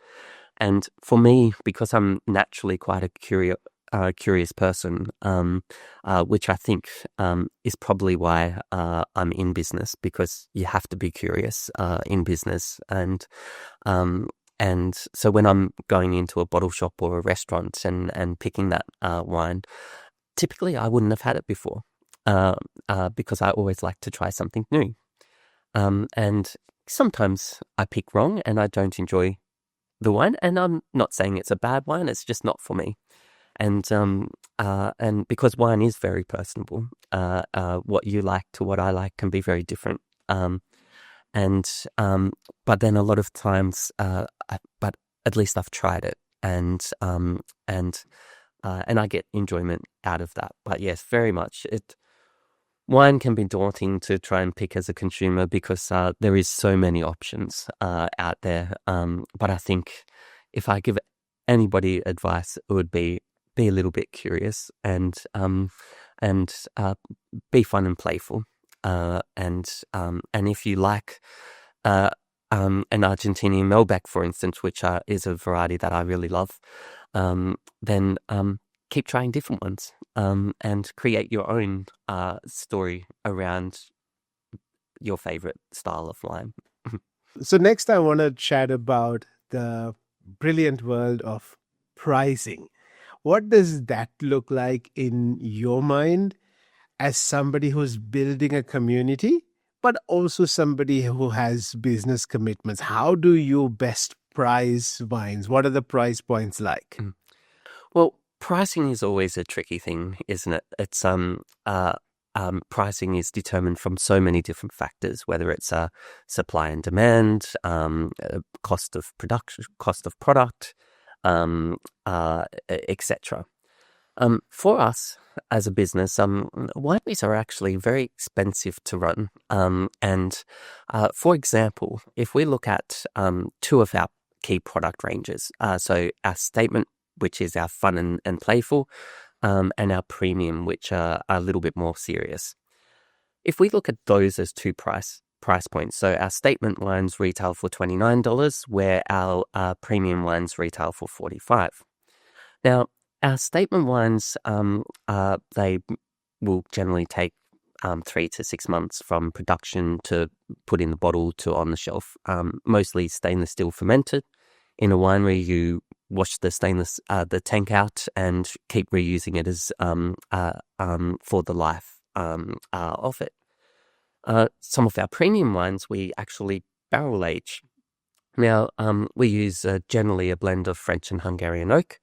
And for me, because I'm naturally quite a curious person, which I think is probably why I'm in business, because you have to be curious in business. And so when I'm going into a bottle shop or a restaurant and picking that wine, typically I wouldn't have had it before because I always like to try something new. And sometimes I pick wrong and I don't enjoy the wine. And I'm not saying it's a bad wine, it's just not for me. And because wine is very personable, what you like to what I like can be very different. But then a lot of times, but at least I've tried it, and I get enjoyment out of that. But yes, very much wine can be daunting to try and pick as a consumer because there is so many options out there. But I think if I give anybody advice, it would be a little bit curious and be fun and playful. And if you like an Argentinian Malbec, for instance, which is a variety that I really love, then keep trying different ones and create your own story around your favorite style of wine. So next I want to chat about the brilliant world of pricing. What does that look like in your mind as somebody who's building a community, but also somebody who has business commitments? How do you best price wines? What are the price points like? Well, pricing is always a tricky thing, isn't it? It's pricing is determined from so many different factors, whether it's supply and demand, cost of production, cost of product, etc. For us as a business, wineries are actually very expensive to run. And for example, if we look at two of our key product ranges, so our statement, which is our fun and playful, and our premium, which are a little bit more serious. If we look at those as two price points, so our statement wines retail for $29, where our premium wines retail for $45. Now, our statement wines, they will generally take 3 to 6 months from production to put in the bottle to on the shelf, mostly stainless steel fermented. In a winery, you wash the the tank out and keep reusing it as for the life of it. Some of our premium wines we actually barrel age. Now, we use generally a blend of French and Hungarian oak,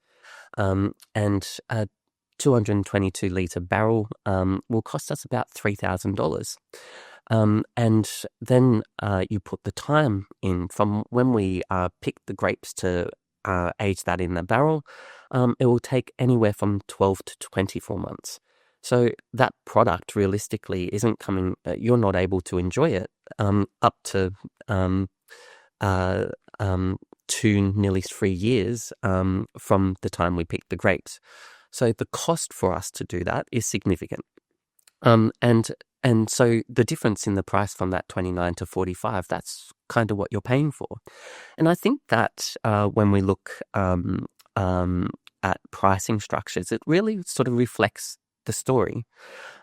and a 222 litre barrel will cost us about $3,000. And then you put the time in from when we pick the grapes to age that in the barrel. It will take anywhere from 12 to 24 months. So that product realistically isn't coming, you're not able to enjoy it up to 2, nearly 3 years from the time we pick the grapes. So the cost for us to do that is significant. And so the difference in the price from that 29 to 45, that's kind of what you're paying for. And I think that when we look at pricing structures, it really sort of reflects the story,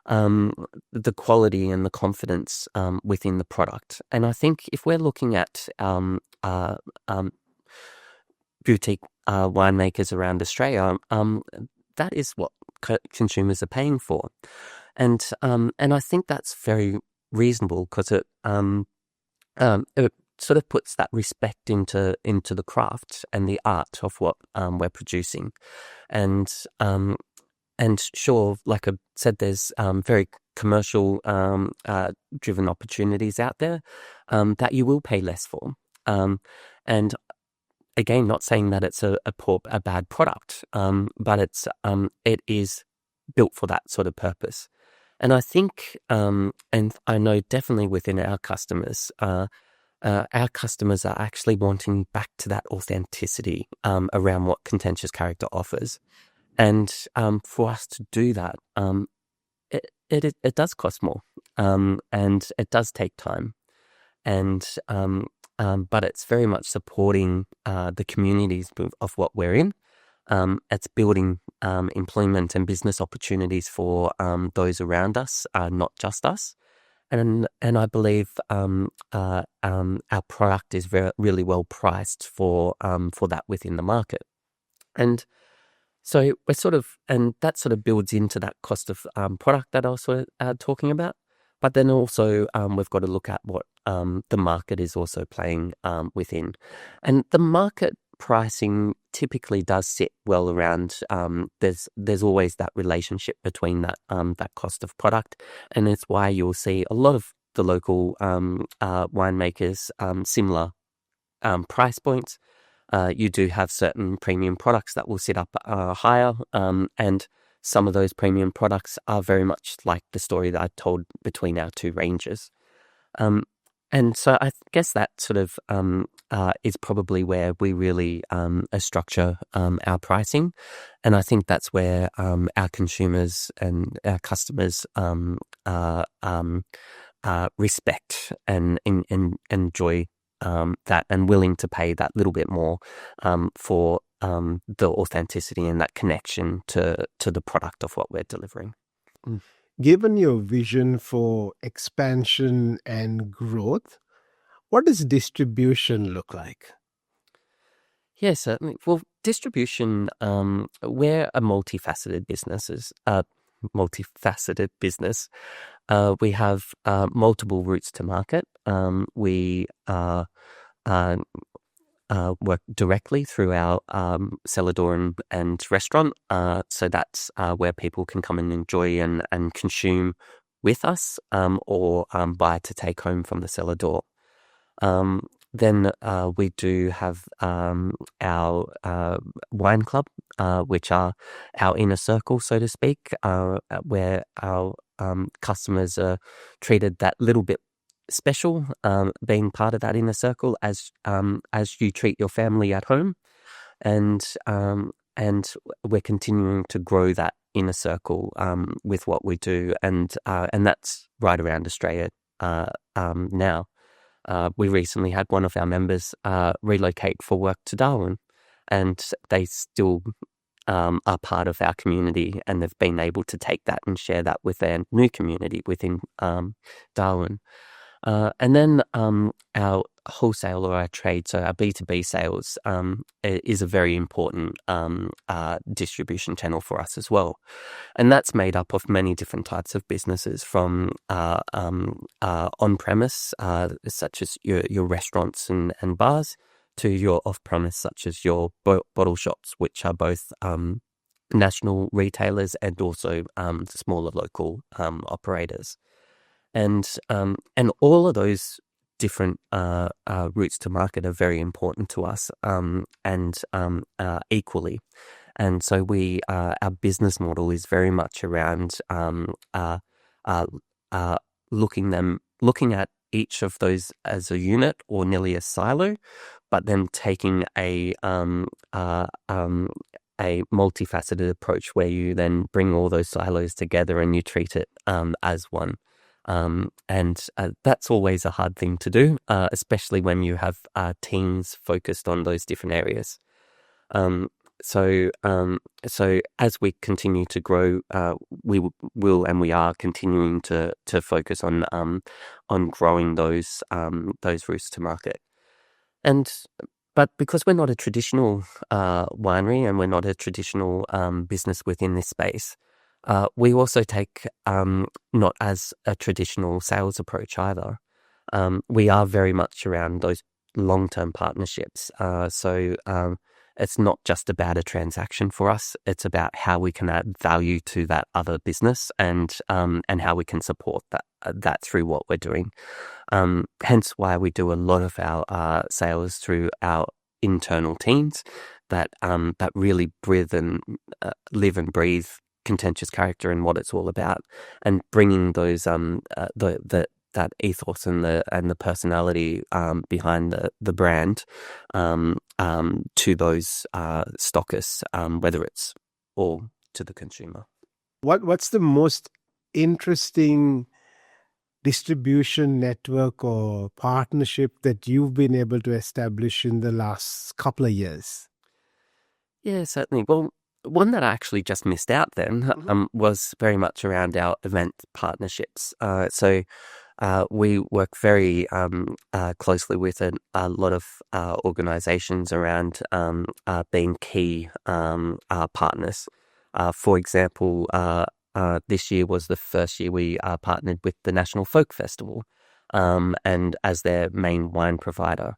the quality and the confidence within the product. And I think if we're looking at boutique winemakers around Australia, that is what consumers are paying for. And I think that's very reasonable because it sort of puts that respect into the craft and the art of what we're producing. And sure, like I said, there's very commercial driven opportunities out there that you will pay less for. And again, not saying that it's a bad product, but it is built for that sort of purpose. And I think, and I know definitely within our customers are actually wanting back to that authenticity around what Contentious Character offers. And for us to do that, it does cost more, and it does take time, and but it's very much supporting the communities of what we're in. It's building employment and business opportunities for those around us, not just us. And I believe our product is really well priced for that within the market. And so we're and that sort of builds into that cost of product that I was talking about. But then also we've got to look at what the market is also playing within. And the market pricing typically does sit well around, there's always that relationship between that cost of product. And it's why you'll see a lot of the local winemakers similar price points. You do have certain premium products that will sit up higher, and some of those premium products are very much like the story that I told between our two ranges. And so I guess that sort of is probably where we really structure our pricing. And I think that's where our consumers and our customers respect and enjoy that, and willing to pay that little bit more for the authenticity and that connection to the product of what we're delivering. Given your vision for expansion and growth, what does distribution look like? Yes, certainly. Well, distribution, we're a multifaceted business. We have multiple routes to market. We work directly through our cellar door and restaurant. So that's where people can come and enjoy and consume with us, or buy to take home from the cellar door. Then we do have our wine club, which are our inner circle, so to speak, where our customers are treated that little bit special, being part of that inner circle as you treat your family at home. And we're continuing to grow that inner circle with what we do, and that's right around Australia now. We recently had one of our members relocate for work to Darwin, and they still are part of our community, and they've been able to take that and share that with their new community within Darwin. And then our wholesale or our trade, so our B2B sales, is a very important distribution channel for us as well. And that's made up of many different types of businesses, from on-premise, such as your restaurants and bars, to your off-premise, such as your bottle shops, which are both national retailers and also smaller local operators. And all of those different routes to market are very important to us, and equally. And so our business model is very much around looking at each of those as a unit or nearly a silo, but then taking a multifaceted approach where you then bring all those silos together and you treat it as one. And that's always a hard thing to do, especially when you have teams focused on those different areas. So as we continue to grow, we will and we are continuing to focus on growing those routes to market. But because we're not a traditional winery and we're not a traditional business within this space, we also take not as a traditional sales approach either. We are very much around those long-term partnerships. So it's not just about a transaction for us. It's about how we can add value to that other business and how we can support that through what we're doing. Hence why we do a lot of our sales through our internal teams that really live and breathe Contentious Character and what it's all about, and bringing those that ethos and the personality behind the brand to those stockists, whether it's or to the consumer. What's the most interesting distribution network or partnership that you've been able to establish in the last couple of years? Yeah, certainly. Well, one that I actually just missed out then was very much around our event partnerships. So we work very closely with a lot of organizations around being key partners. For example, this year was the first year we partnered with the National Folk Festival, and as their main wine provider.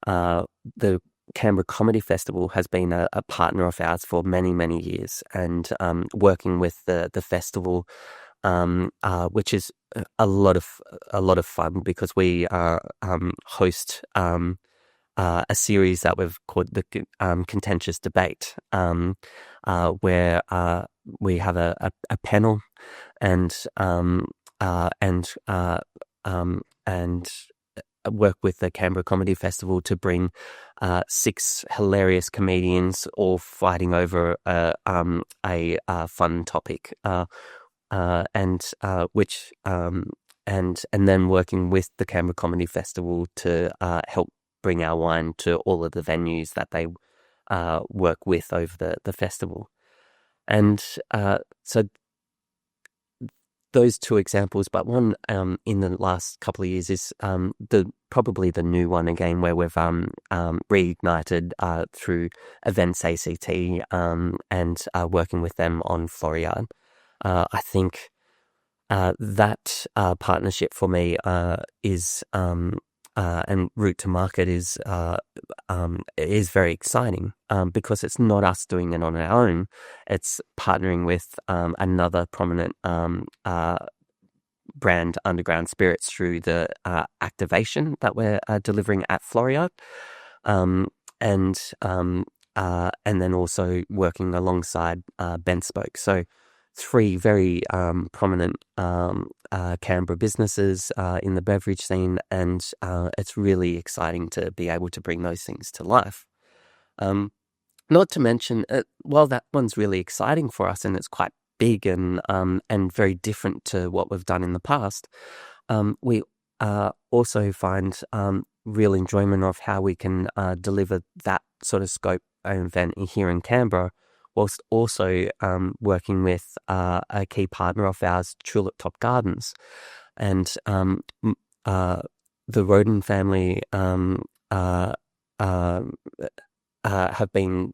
The Canberra Comedy Festival has been a partner of ours for many, many years, and working with the festival, which is a lot of fun, because we host a series that we've called the Contentious Debate, where we have a panel and work with the Canberra Comedy Festival to bring 6 hilarious comedians all fighting over a fun topic, and then working with the Canberra Comedy Festival to help bring our wine to all of the venues that they work with over the festival. And so those 2 examples, but one in the last couple of years is probably the new one again, where we've reignited through Events ACT and working with them on Floriade. I think that partnership for me is and route to market is very exciting, because it's not us doing it on our own. It's partnering with another prominent brand, Underground Spirits, through the activation that we're delivering at Floriade, and then also working alongside Ben Spoke. So 3 very prominent Canberra businesses in the beverage scene, and it's really exciting to be able to bring those things to life. Not to mention, while that one's really exciting for us and it's quite big and very different to what we've done in the past, we also find real enjoyment of how we can deliver that sort of scope event here in Canberra, whilst also working with a key partner of ours, Tulip Top Gardens. And the Roden family uh, um, have been,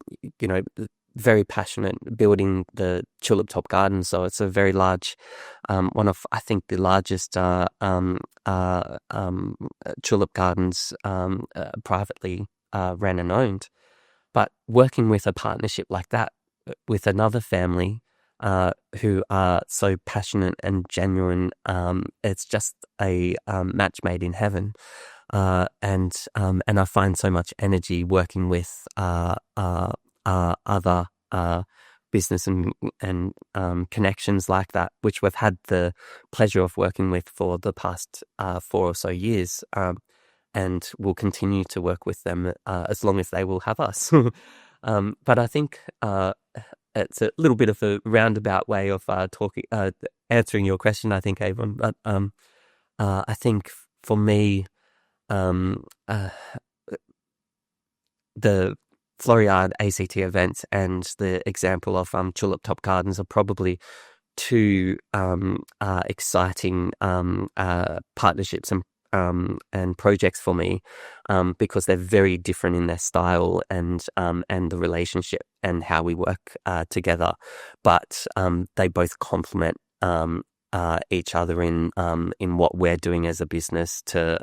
very passionate building the Tulip Top Garden. So it's a very large, one of, I think, the largest tulip gardens privately ran and owned. But working with a partnership like that with another family who are so passionate and genuine, it's just a match made in heaven. And I find so much energy working with other business and connections like that, which we've had the pleasure of working with for the past 4 or so years, and we'll continue to work with them as long as they will have us. But I think it's a little bit of a roundabout way of answering your question, I think, Avon. But I think for me, the Floriade ACT event and the example of Tulip Top Gardens are probably two exciting partnerships and projects for me, because they're very different in their style and the relationship and how we work together, but they both complement each other in what we're doing as a business to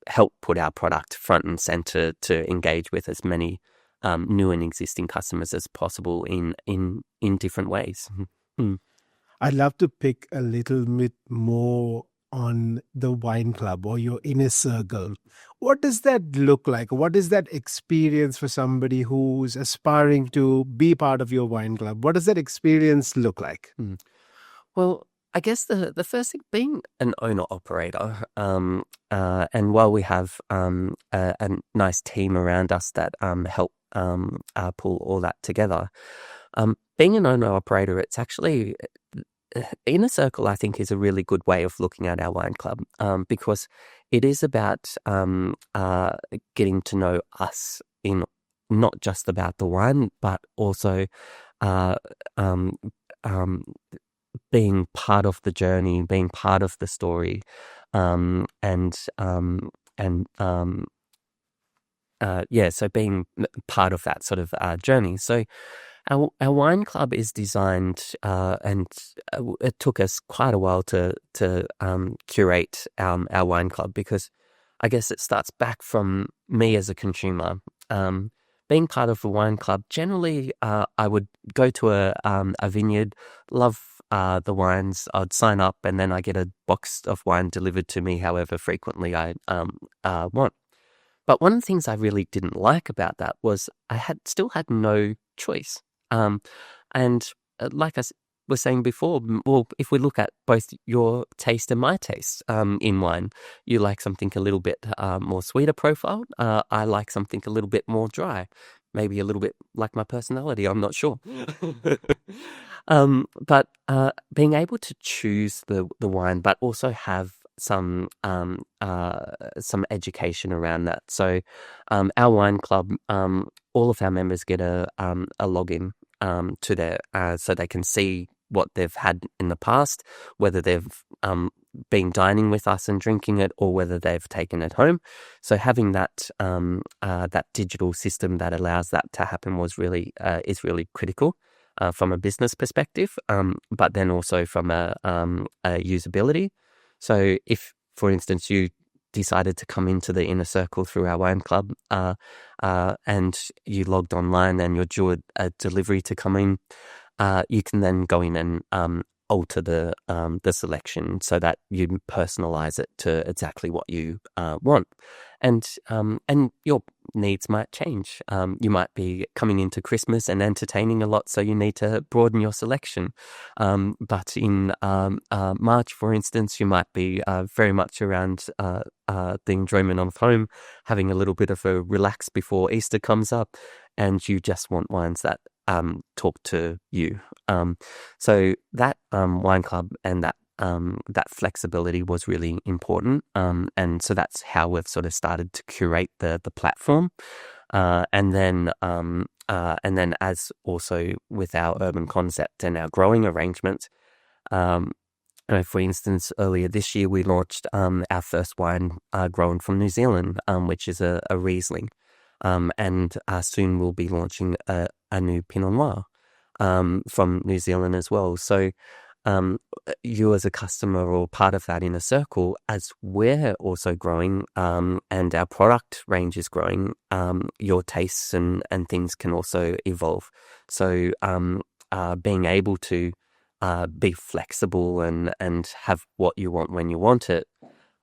help put our product front and center to engage with as many new and existing customers as possible in different ways. I'd love to pick a little bit more on the wine club or your inner circle. What does that look like? What is that experience for somebody who's aspiring to be part of your wine club? What does that experience look like? Well, I guess the first thing, being an owner-operator, and while we have a nice team around us that help pull all that together, being an owner-operator, it's actually, Inner Circle, I think, is a really good way of looking at our wine club, because it is about getting to know us in not just about the wine, but also being part of the journey, being part of the story, so being part of that sort of journey. So our wine club is designed, and it took us quite a while to curate our wine club, because I guess it starts back from me as a consumer. Being part of a wine club, generally, I would go to a vineyard, love the wines. I'd sign up, and then I get a box of wine delivered to me however frequently I want. But one of the things I really didn't like about that was I still had no choice. And like I was saying before, well, if we look at both your taste and my taste in wine, you like something a little bit more sweeter profile. I like something a little bit more dry, maybe a little bit like my personality. I'm not sure. But being able to choose the wine, but also have some education around that. So our wine club, all of our members get a login to their so they can see what they've had in the past, whether they've been dining with us and drinking it, or whether they've taken it home. So having that digital system that allows that to happen is really critical from a business perspective, but then also from a usability. So if, for instance, you decided to come into the Inner Circle through our wine club, and you logged online and you're due a delivery to come in, you can then go in and alter the selection so that you personalize it to exactly what you want, and your needs might change. You might be coming into Christmas and entertaining a lot, so you need to broaden your selection. But in March, for instance, you might be very much around the enjoyment of home, having a little bit of a relax before Easter comes up, and you just want wines that talk to you. So that wine club and that flexibility was really important. And so that's how we've sort of started to curate the platform. And then as also with our urban concept and our growing arrangements, For instance, earlier this year, we launched our first wine grown from New Zealand, which is a Riesling. And soon we'll be launching a new Pinot Noir from New Zealand as well. So you as a customer or part of that inner circle, as we're also growing and our product range is growing, your tastes and things can also evolve. So being able to be flexible and have what you want when you want it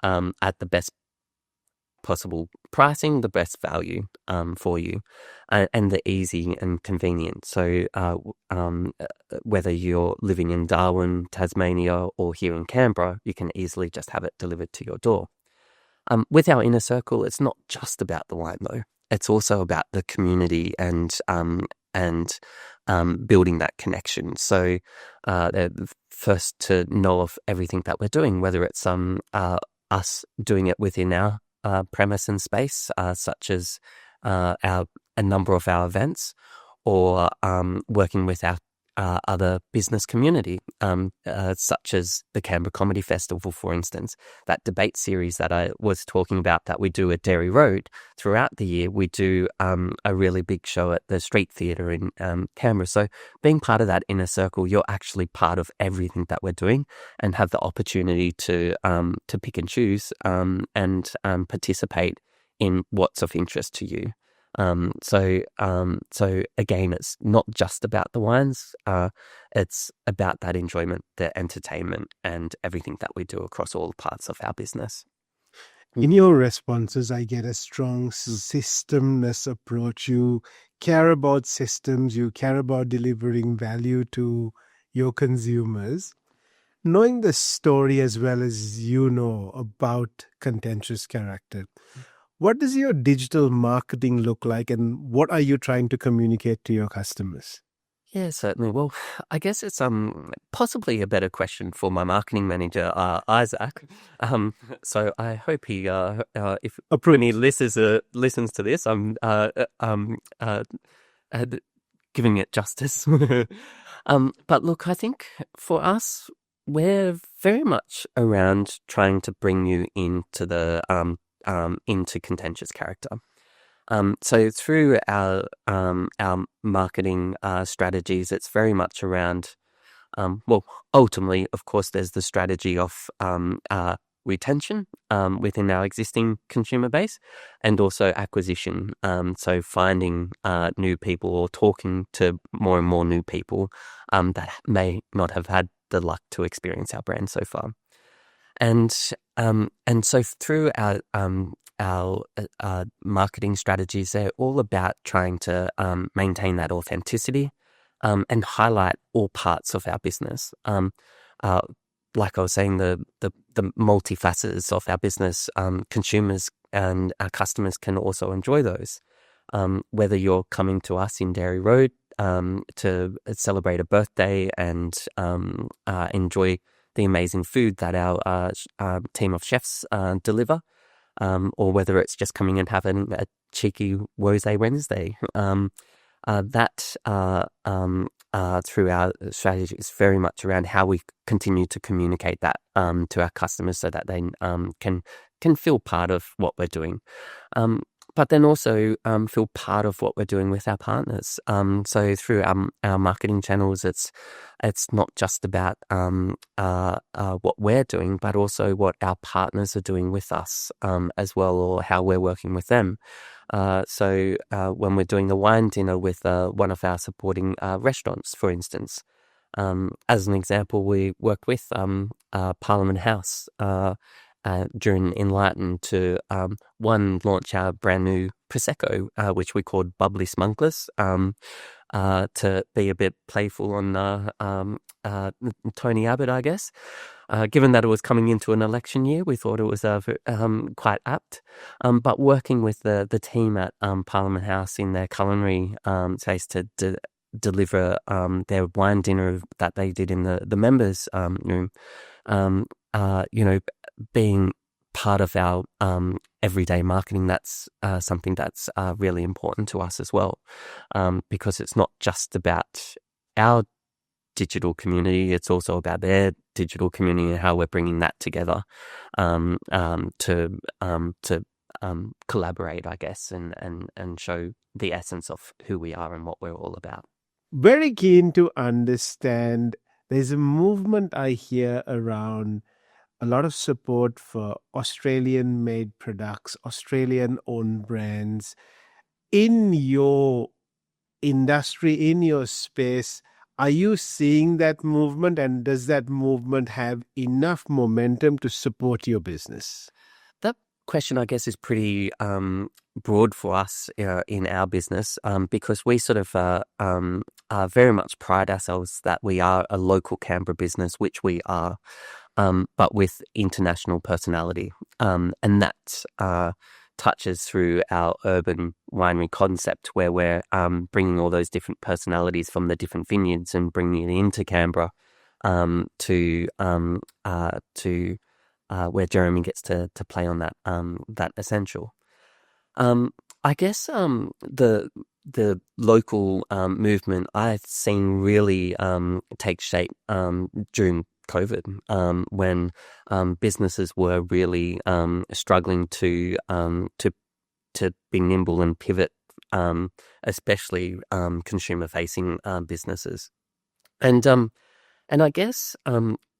at the best possible pricing, the best value for you, and the easy and convenient. So whether you're living in Darwin, Tasmania, or here in Canberra, you can easily just have it delivered to your door. With our inner circle, it's not just about the wine though. It's also about the community and building that connection. So they're first to know of everything that we're doing, whether it's us doing it within our premise and space, such as a number of our events, or working with our other business community, such as the Canberra Comedy Festival, for instance. That debate series that I was talking about that we do at Dairy Road throughout the year, we do a really big show at the Street Theatre in Canberra. So being part of that inner circle, you're actually part of everything that we're doing and have the opportunity to pick and choose and participate in what's of interest to you. So again, it's not just about the wines. It's about that enjoyment, the entertainment, and everything that we do across all parts of our business. In your responses, I get a strong systemness approach. You care about systems. You care about delivering value to your consumers. Knowing the story as well as you know about Contentious Character, what does your digital marketing look like, and what are you trying to communicate to your customers? Yeah, certainly. Well, I guess it's possibly a better question for my marketing manager, Isaac. So I hope he, if when he listens to this, I'm giving it justice. But look, I think for us, we're very much around trying to bring you into the into Contentious Character. So through our marketing strategies, it's very much around, well, ultimately, of course, there's the strategy of retention within our existing consumer base, and also acquisition. So finding new people or talking to more and more new people that may not have had the luck to experience our brand so far. And so through our marketing strategies, they're all about trying to maintain that authenticity and highlight all parts of our business. Like I was saying, the multifacets of our business, consumers and our customers can also enjoy those. Whether you're coming to us in Dairy Road to celebrate a birthday and enjoy the amazing food that our team of chefs deliver, or whether it's just coming and having a cheeky Rosé Wednesday. Through our strategy is very much around how we continue to communicate that to our customers so that they can feel part of what we're doing. But then also feel part of what we're doing with our partners. So through our marketing channels, it's not just about what we're doing, but also what our partners are doing with us as well, or how we're working with them. So when we're doing the wine dinner with one of our supporting restaurants, for instance, as an example, we work with Parliament House during Enlighten to launch our brand new Prosecco, which we called Bubbly Smugglers, to be a bit playful on Tony Abbott, I guess. Given that it was coming into an election year, we thought it was quite apt. But working with the team at Parliament House in their culinary space to deliver their wine dinner that they did in the members' room, being part of our everyday marketing, that's something that's really important to us as well, because it's not just about our digital community. It's also about their digital community and how we're bringing that together to collaborate, I guess, and show the essence of who we are and what we're all about. Very keen to understand. There's a movement I hear around a lot of support for Australian made products, Australian owned brands. In your industry, in your space, are you seeing that movement, and does that movement have enough momentum to support your business? That question, I guess, is pretty broad for us in our business because we sort of very much pride ourselves that we are a local Canberra business, which we are, but with international personality. And that touches through our urban winery concept, where we're bringing all those different personalities from the different vineyards and bringing it into Canberra to where Jeremy gets to play on that essential. I guess the local movement I've seen really take shape during COVID, when businesses were really struggling to be nimble and pivot, especially consumer-facing businesses, and I guess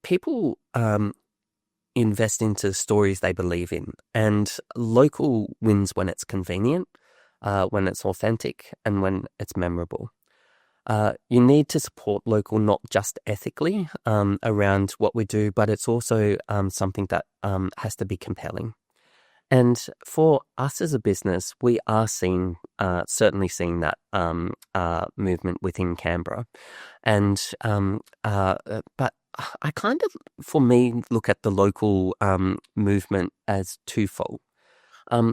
people invest into stories they believe in, and local wins when it's convenient, when it's authentic, and when it's memorable. You need to support local, not just ethically around what we do, but it's also something that has to be compelling. And for us as a business, we are certainly seeing that movement within Canberra. And but I kind of, for me, look at the local movement as twofold.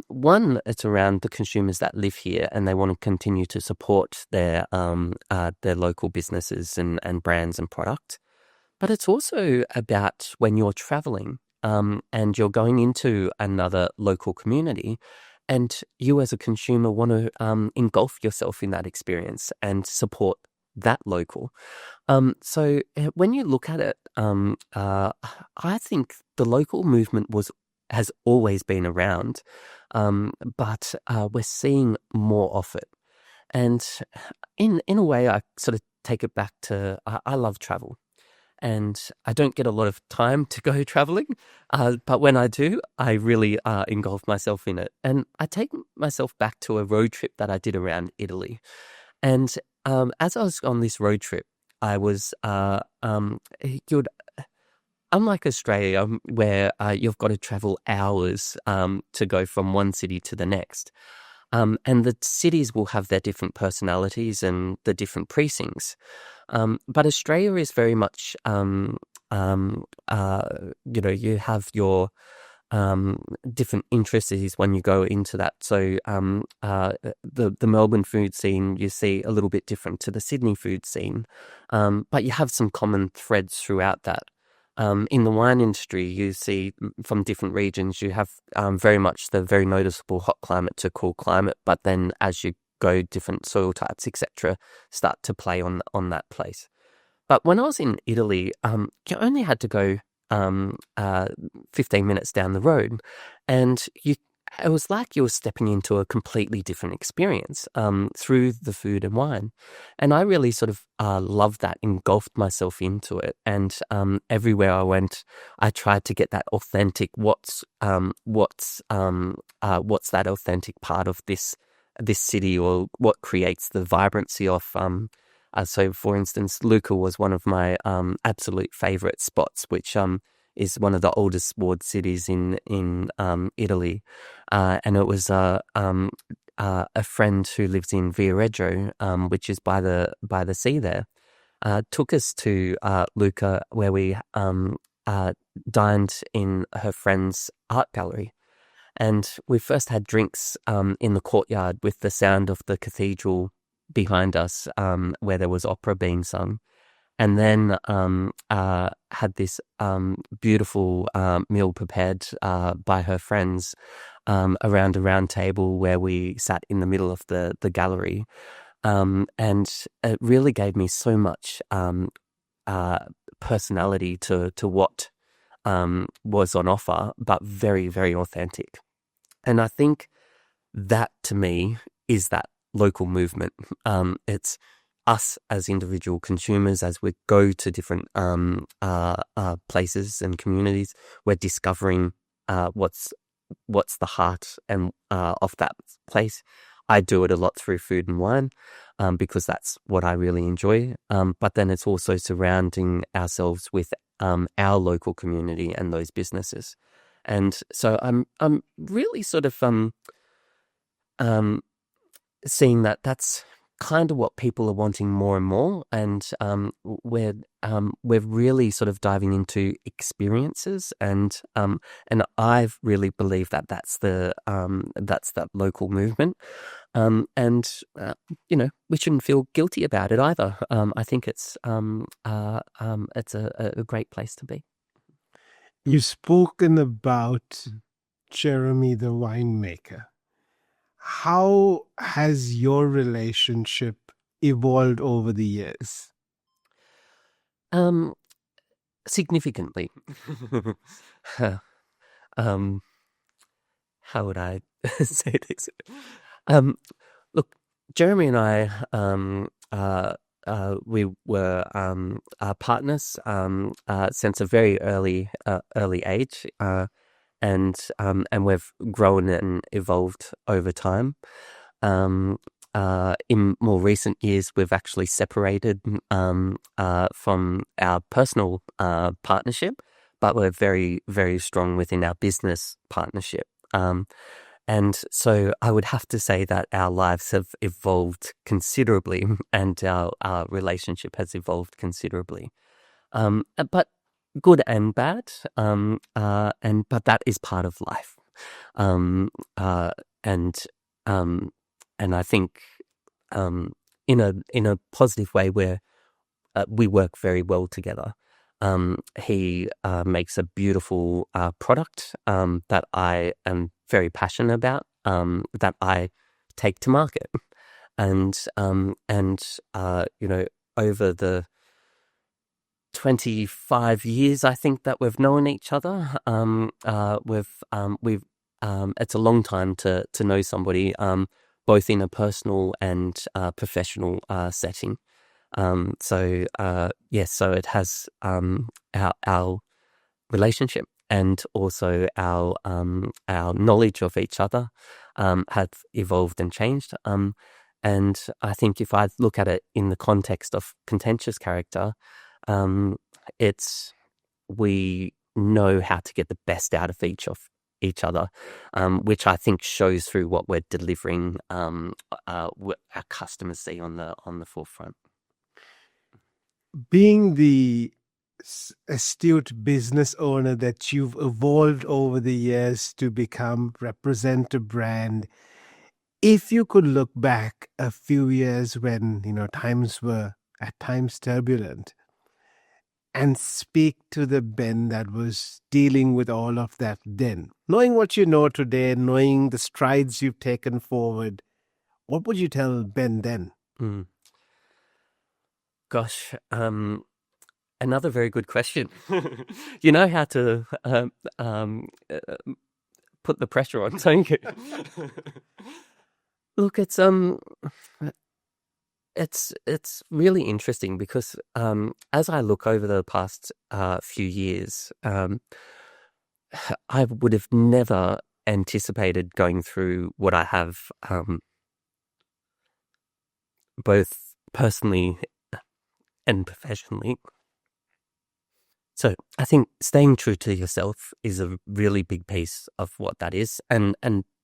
One, it's around the consumers that live here and they want to continue to support their local businesses and brands and products. But it's also about when you're traveling and you're going into another local community, and you as a consumer want to engulf yourself in that experience and support that local. So when you look at it, I think the local movement has always been around, but we're seeing more of it. And in a way, I sort of take it back to I love travel, and I don't get a lot of time to go traveling, but when I do, I really engulf myself in it. And I take myself back to a road trip that I did around Italy. And as I was on this road trip, I was unlike Australia, where you've got to travel hours to go from one city to the next. And the cities will have their different personalities and the different precincts. But Australia is very much, you have your different interests when you go into that. So the Melbourne food scene, you see a little bit different to the Sydney food scene. But you have some common threads throughout that. In the wine industry, you see from different regions, you have very much the very noticeable hot climate to cool climate, but then as you go, different soil types, etc., start to play on that place. But when I was in Italy, you only had to go 15 minutes down the road, and it was like you were stepping into a completely different experience through the food and wine. And I really sort of loved that, engulfed myself into it. And everywhere I went, I tried to get that authentic, what's that authentic part of this city, or what creates the vibrancy of so for instance, Lucca was one of my absolute favorite spots, which is one of the oldest walled cities in Italy, and it was a friend who lives in Viareggio, which is by the sea there, took us to Lucca, where we dined in her friend's art gallery, and we first had drinks in the courtyard with the sound of the cathedral behind us, where there was opera being sung. And then had this beautiful meal prepared by her friends around a round table where we sat in the middle of the gallery. And it really gave me so much personality to what was on offer, but very, very authentic. And I think that to me is that local movement. It's us as individual consumers, as we go to different places and communities, we're discovering what's the heart and of that place. I do it a lot through food and wine because that's what I really enjoy. But then it's also surrounding ourselves with our local community and those businesses. And so I'm really sort of seeing that that's kind of what people are wanting more and more, and we're really sort of diving into experiences, and I really believe that that's that local movement, and we shouldn't feel guilty about it either. I think it's a great place to be. You've spoken about Jeremy the winemaker. How has your relationship evolved over the years? Significantly. How would I say this? Look, Jeremy and I, we were partners since a very early age, and we've grown and evolved over time. In more recent years, we've actually separated from our personal partnership, but we're very, very strong within our business partnership. And so I would have to say that our lives have evolved considerably, and our relationship has evolved considerably. But good and bad, but that is part of life. And I think in a positive way, where we work very well together. He makes a beautiful product that I am very passionate about, that I take to market, and over the 25 years I think that we've known each other, we've it's a long time to know somebody, both in a personal and professional setting. So it has our relationship and also our knowledge of each other have evolved and changed. And I think if I look at it in the context of Contentious Character, we know how to get the best out of each other, which I think shows through what we're delivering, what our customers see on the forefront. Being the astute business owner that you've evolved over the years to represent a brand, if you could look back a few years when times were at times turbulent, and speak to the Ben that was dealing with all of that then, knowing what you know today, knowing the strides you've taken forward, what would you tell Ben then? Gosh, another very good question. You know how to put the pressure on, don't you? Look, it's really interesting because as I look over the past few years, I would have never anticipated going through what I have, both personally and professionally. So I think staying true to yourself is a really big piece of what that is, and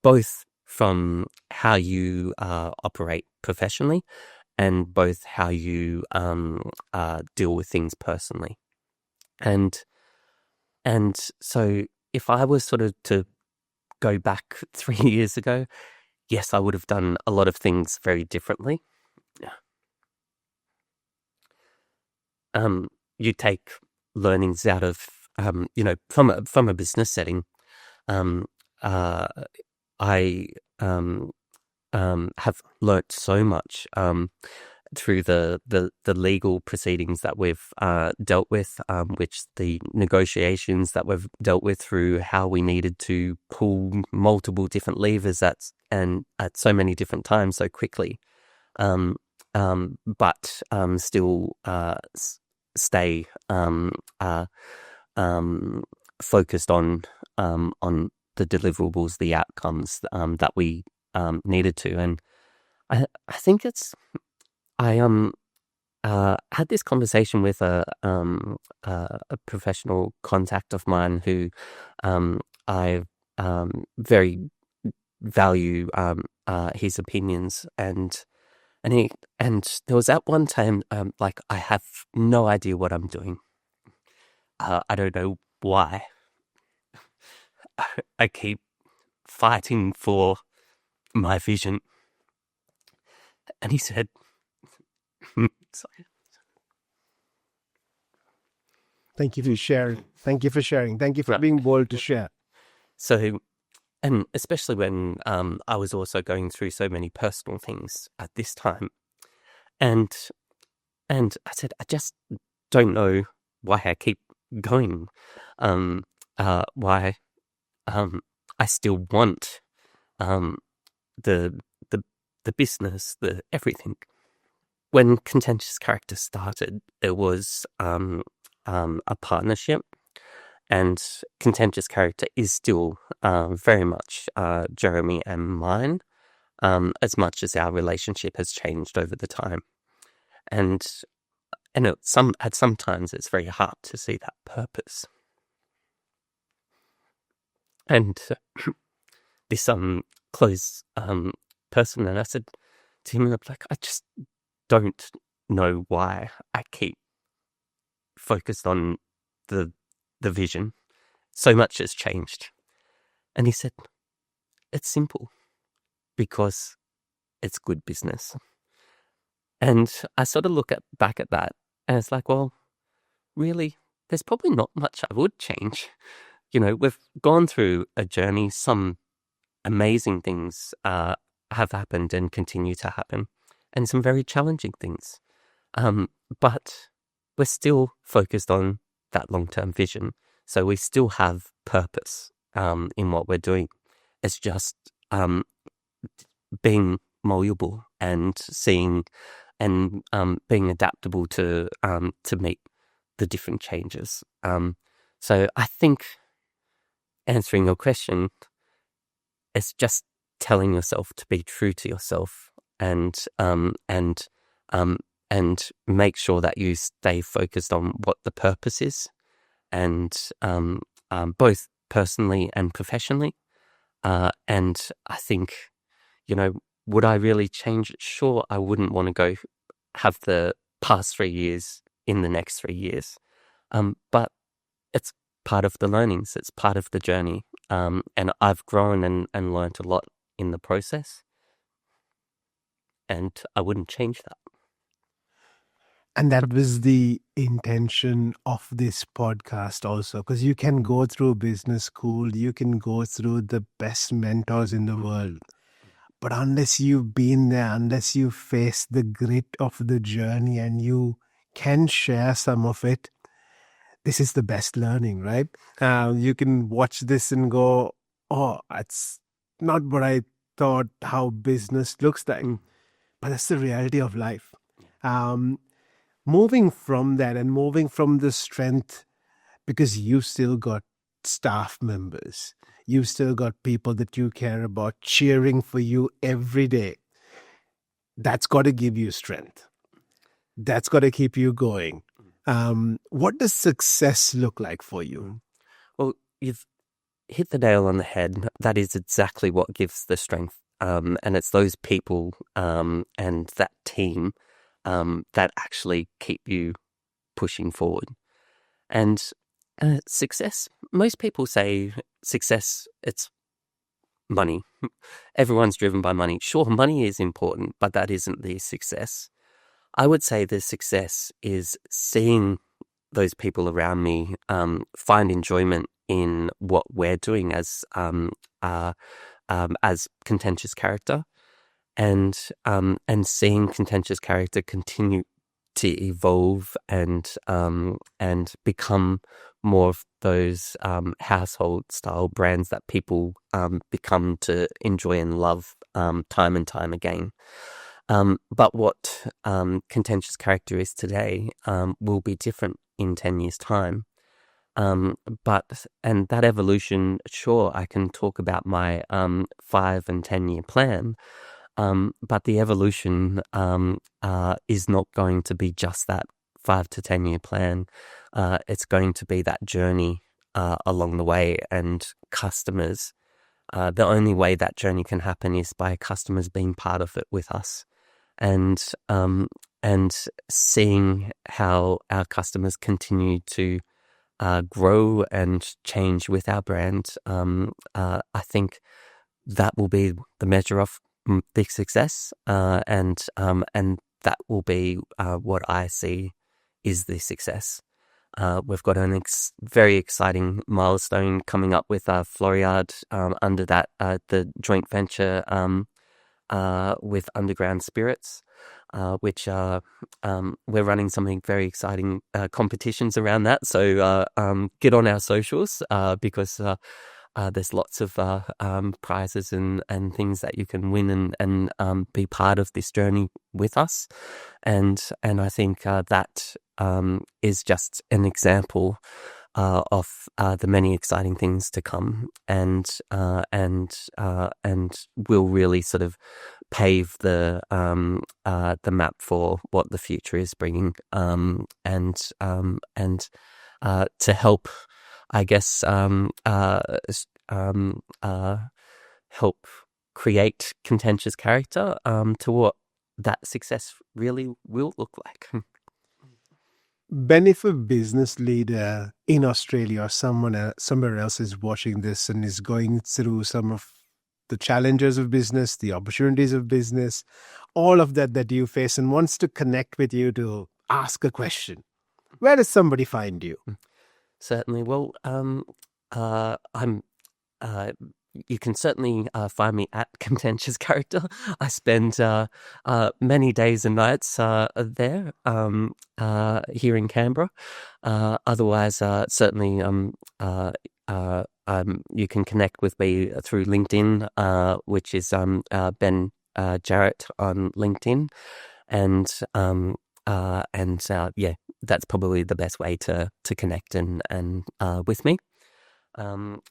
both from how you operate professionally, and both how you deal with things personally. And so if I was sort of to go back 3 years ago, yes, I would have done a lot of things very differently. You take learnings out of, from a business setting. I have learnt so much through the legal proceedings that we've dealt with, which the negotiations that we've dealt with through how we needed to pull multiple different levers at so many different times so quickly, but still stay focused on the deliverables, the outcomes that we needed to. And I think I had this conversation with a professional contact of mine who I very value his opinions, and there was at one time like, I have no idea what I'm doing. I don't know why. I keep fighting for my vision. And he said, Thank you for sharing. Thank you for sharing. Thank you for being bold to share. So, and especially when I was also going through so many personal things at this time. And I said, I just don't know why I keep going. Why I still want the business, the everything. When Contentious Character started, it was a partnership, and Contentious Character is still very much Jeremy and mine, as much as our relationship has changed over the time. And at some times it's very hard to see that purpose. And this close person, and I said to him, like, I just don't know why I keep focused on the vision. So much has changed. And he said, it's simple, because it's good business. And I sort of look back at that, and it's like, well, really, there's probably not much I would change. You know, we've gone through a journey. Some amazing things have happened and continue to happen, and some very challenging things. But we're still focused on that long-term vision. So we still have purpose in what we're doing. It's just being malleable and seeing and being adaptable to meet the different changes. So I think, answering your question, it's just telling yourself to be true to yourself, and make sure that you stay focused on what the purpose is, and both personally and professionally. And I think, you know, would I really change it? Sure, I wouldn't want to go have the past 3 years in the next 3 years. But it's part of the learnings. It's part of the journey. And I've grown and learned a lot in the process. And I wouldn't change that. And that was the intention of this podcast also, because you can go through business school, you can go through the best mentors in the world. But unless you've been there, unless you face the grit of the journey and you can share some of it, this is the best learning, right? You can watch this and go, oh, it's not what I thought how business looks like. But that's the reality of life. Moving from that and moving from the strength, because you've still got staff members, you've still got people that you care about cheering for you every day. That's got to give you strength. That's got to keep you going. What does success look like for you? Well, you've hit the nail on the head. That is exactly what gives the strength. And it's those people and that team that actually keep you pushing forward. And success, most people say success, it's money. Everyone's driven by money. Sure, money is important, but that isn't the success. I would say the success is seeing those people around me find enjoyment in what we're doing as Contentious Character, and seeing Contentious Character continue to evolve and become more of those household style brands that people become to enjoy and love time and time again. But what Contentious Character is today will be different in 10 years' time. And that evolution, sure, I can talk about my 5 and 10-year plan, but the evolution is not going to be just that 5 to 10-year plan. It's going to be that journey along the way, and customers. The only way that journey can happen is by customers being part of it with us, and seeing how our customers continue to grow and change with our brand. I think that will be the measure of big success, and that will be what I see is the success. We've got an very exciting milestone coming up with Floriade under that the joint venture with Underground Spirits, which we're running something very exciting competitions around that. So get on our socials because there's lots of prizes and things that you can win and be part of this journey with us. And I think that is just an example of the many exciting things to come, and will really sort of pave the map for what the future is bringing, and to help, I guess, help create Contentious Character to what that success really will look like. Ben, if a business leader in Australia or somewhere else is watching this and is going through some of the challenges of business, the opportunities of business, all of that you face, and wants to connect with you to ask a question, where does somebody find you? Certainly. Well, I'm. You can certainly find me at Contentious Character. I spend many days and nights there here in Canberra. Otherwise, certainly you can connect with me through LinkedIn, which is Ben Jarrett on LinkedIn, and yeah, that's probably the best way to connect and with me. And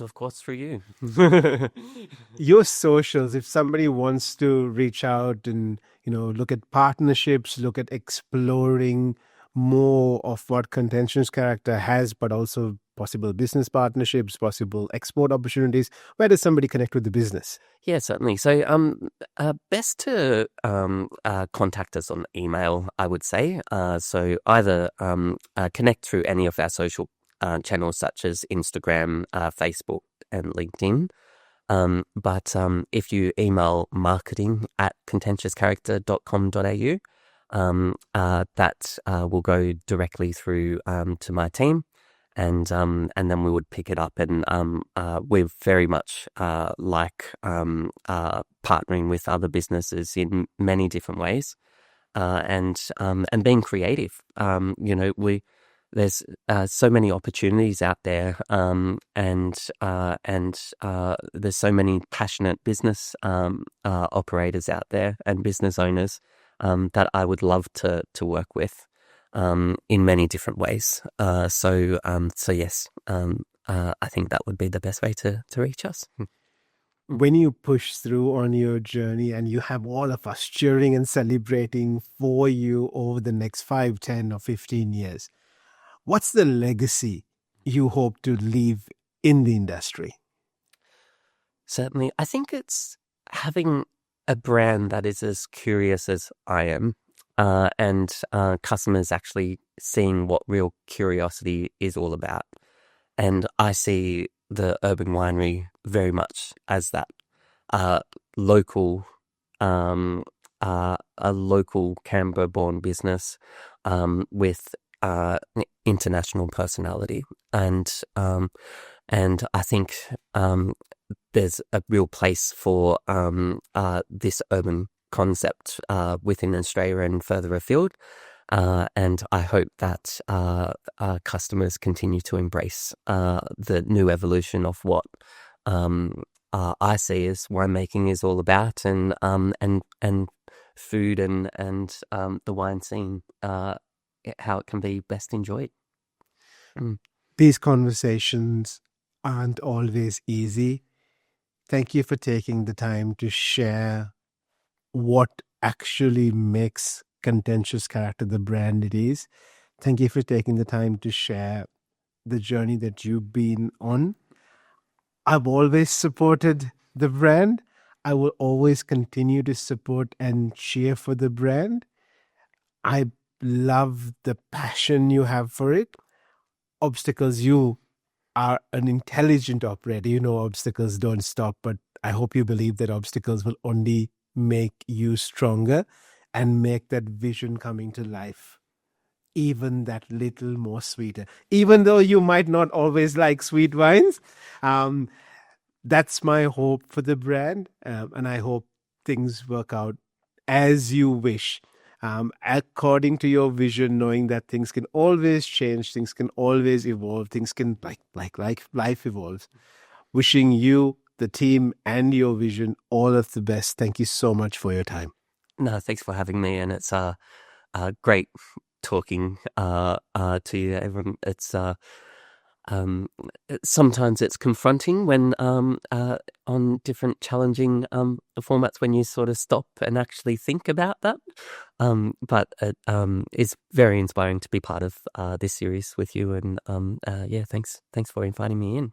of course through you. Your socials, if somebody wants to reach out and look at partnerships, look at exploring more of what Contentious Character has, but also possible business partnerships, possible export opportunities, where does somebody connect with the business? Yeah, certainly. So best to contact us on email, I would say. So either connect through any of our social channels such as Instagram, Facebook, and LinkedIn. But if you email marketing@contentiouscharacter.com.au, that will go directly through to my team, and then we would pick it up. And we're very much like partnering with other businesses in many different ways, and being creative. There's so many opportunities out there, and there's so many passionate business operators out there and business owners that I would love to work with in many different ways. So yes, I think that would be the best way to reach us. When you push through on your journey and you have all of us cheering and celebrating for you over the next 5, 10, or 15 years, what's the legacy you hope to leave in the industry? Certainly. I think it's having a brand that is as curious as I am, and customers actually seeing what real curiosity is all about. And I see the Urban Winery very much as that local, a local Canberra-born business with international personality, and I think there's a real place for this urban concept within Australia and further afield. And I hope that customers continue to embrace the new evolution of what I see as winemaking is all about, and food and the wine scene, how it can be best enjoyed. These conversations aren't always easy. Thank you for taking the time to share what actually makes Contentious Character the brand it is. Thank you for taking the time to share the journey that you've been on. I've always supported the brand. I will always continue to support and cheer for the brand. I love the passion you have for it. Obstacles, you are an intelligent operator. You know obstacles don't stop, but I hope you believe that obstacles will only make you stronger and make that vision coming to life even that little more sweeter. Even though you might not always like sweet wines, that's my hope for the brand, and I hope things work out as you wish, according to your vision, knowing that things can always change, things can always evolve, things can like life evolves. Wishing you, the team, and your vision all of the best. Thank you so much for your time. No, thanks for having me, and it's great talking to you, everyone. It's sometimes it's confronting when on different challenging formats, when you sort of stop and actually think about that. But it is very inspiring to be part of this series with you, and yeah, thanks for inviting me in.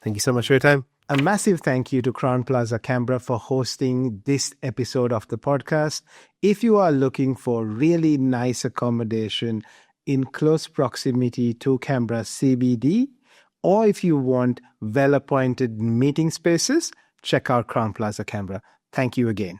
Thank you so much for your time. A massive thank you to Crown Plaza Canberra for hosting this episode of the podcast. If you are looking for really nice accommodation in close proximity to Canberra CBD, or if you want well-appointed meeting spaces, check out Crown Plaza Canberra. Thank you again.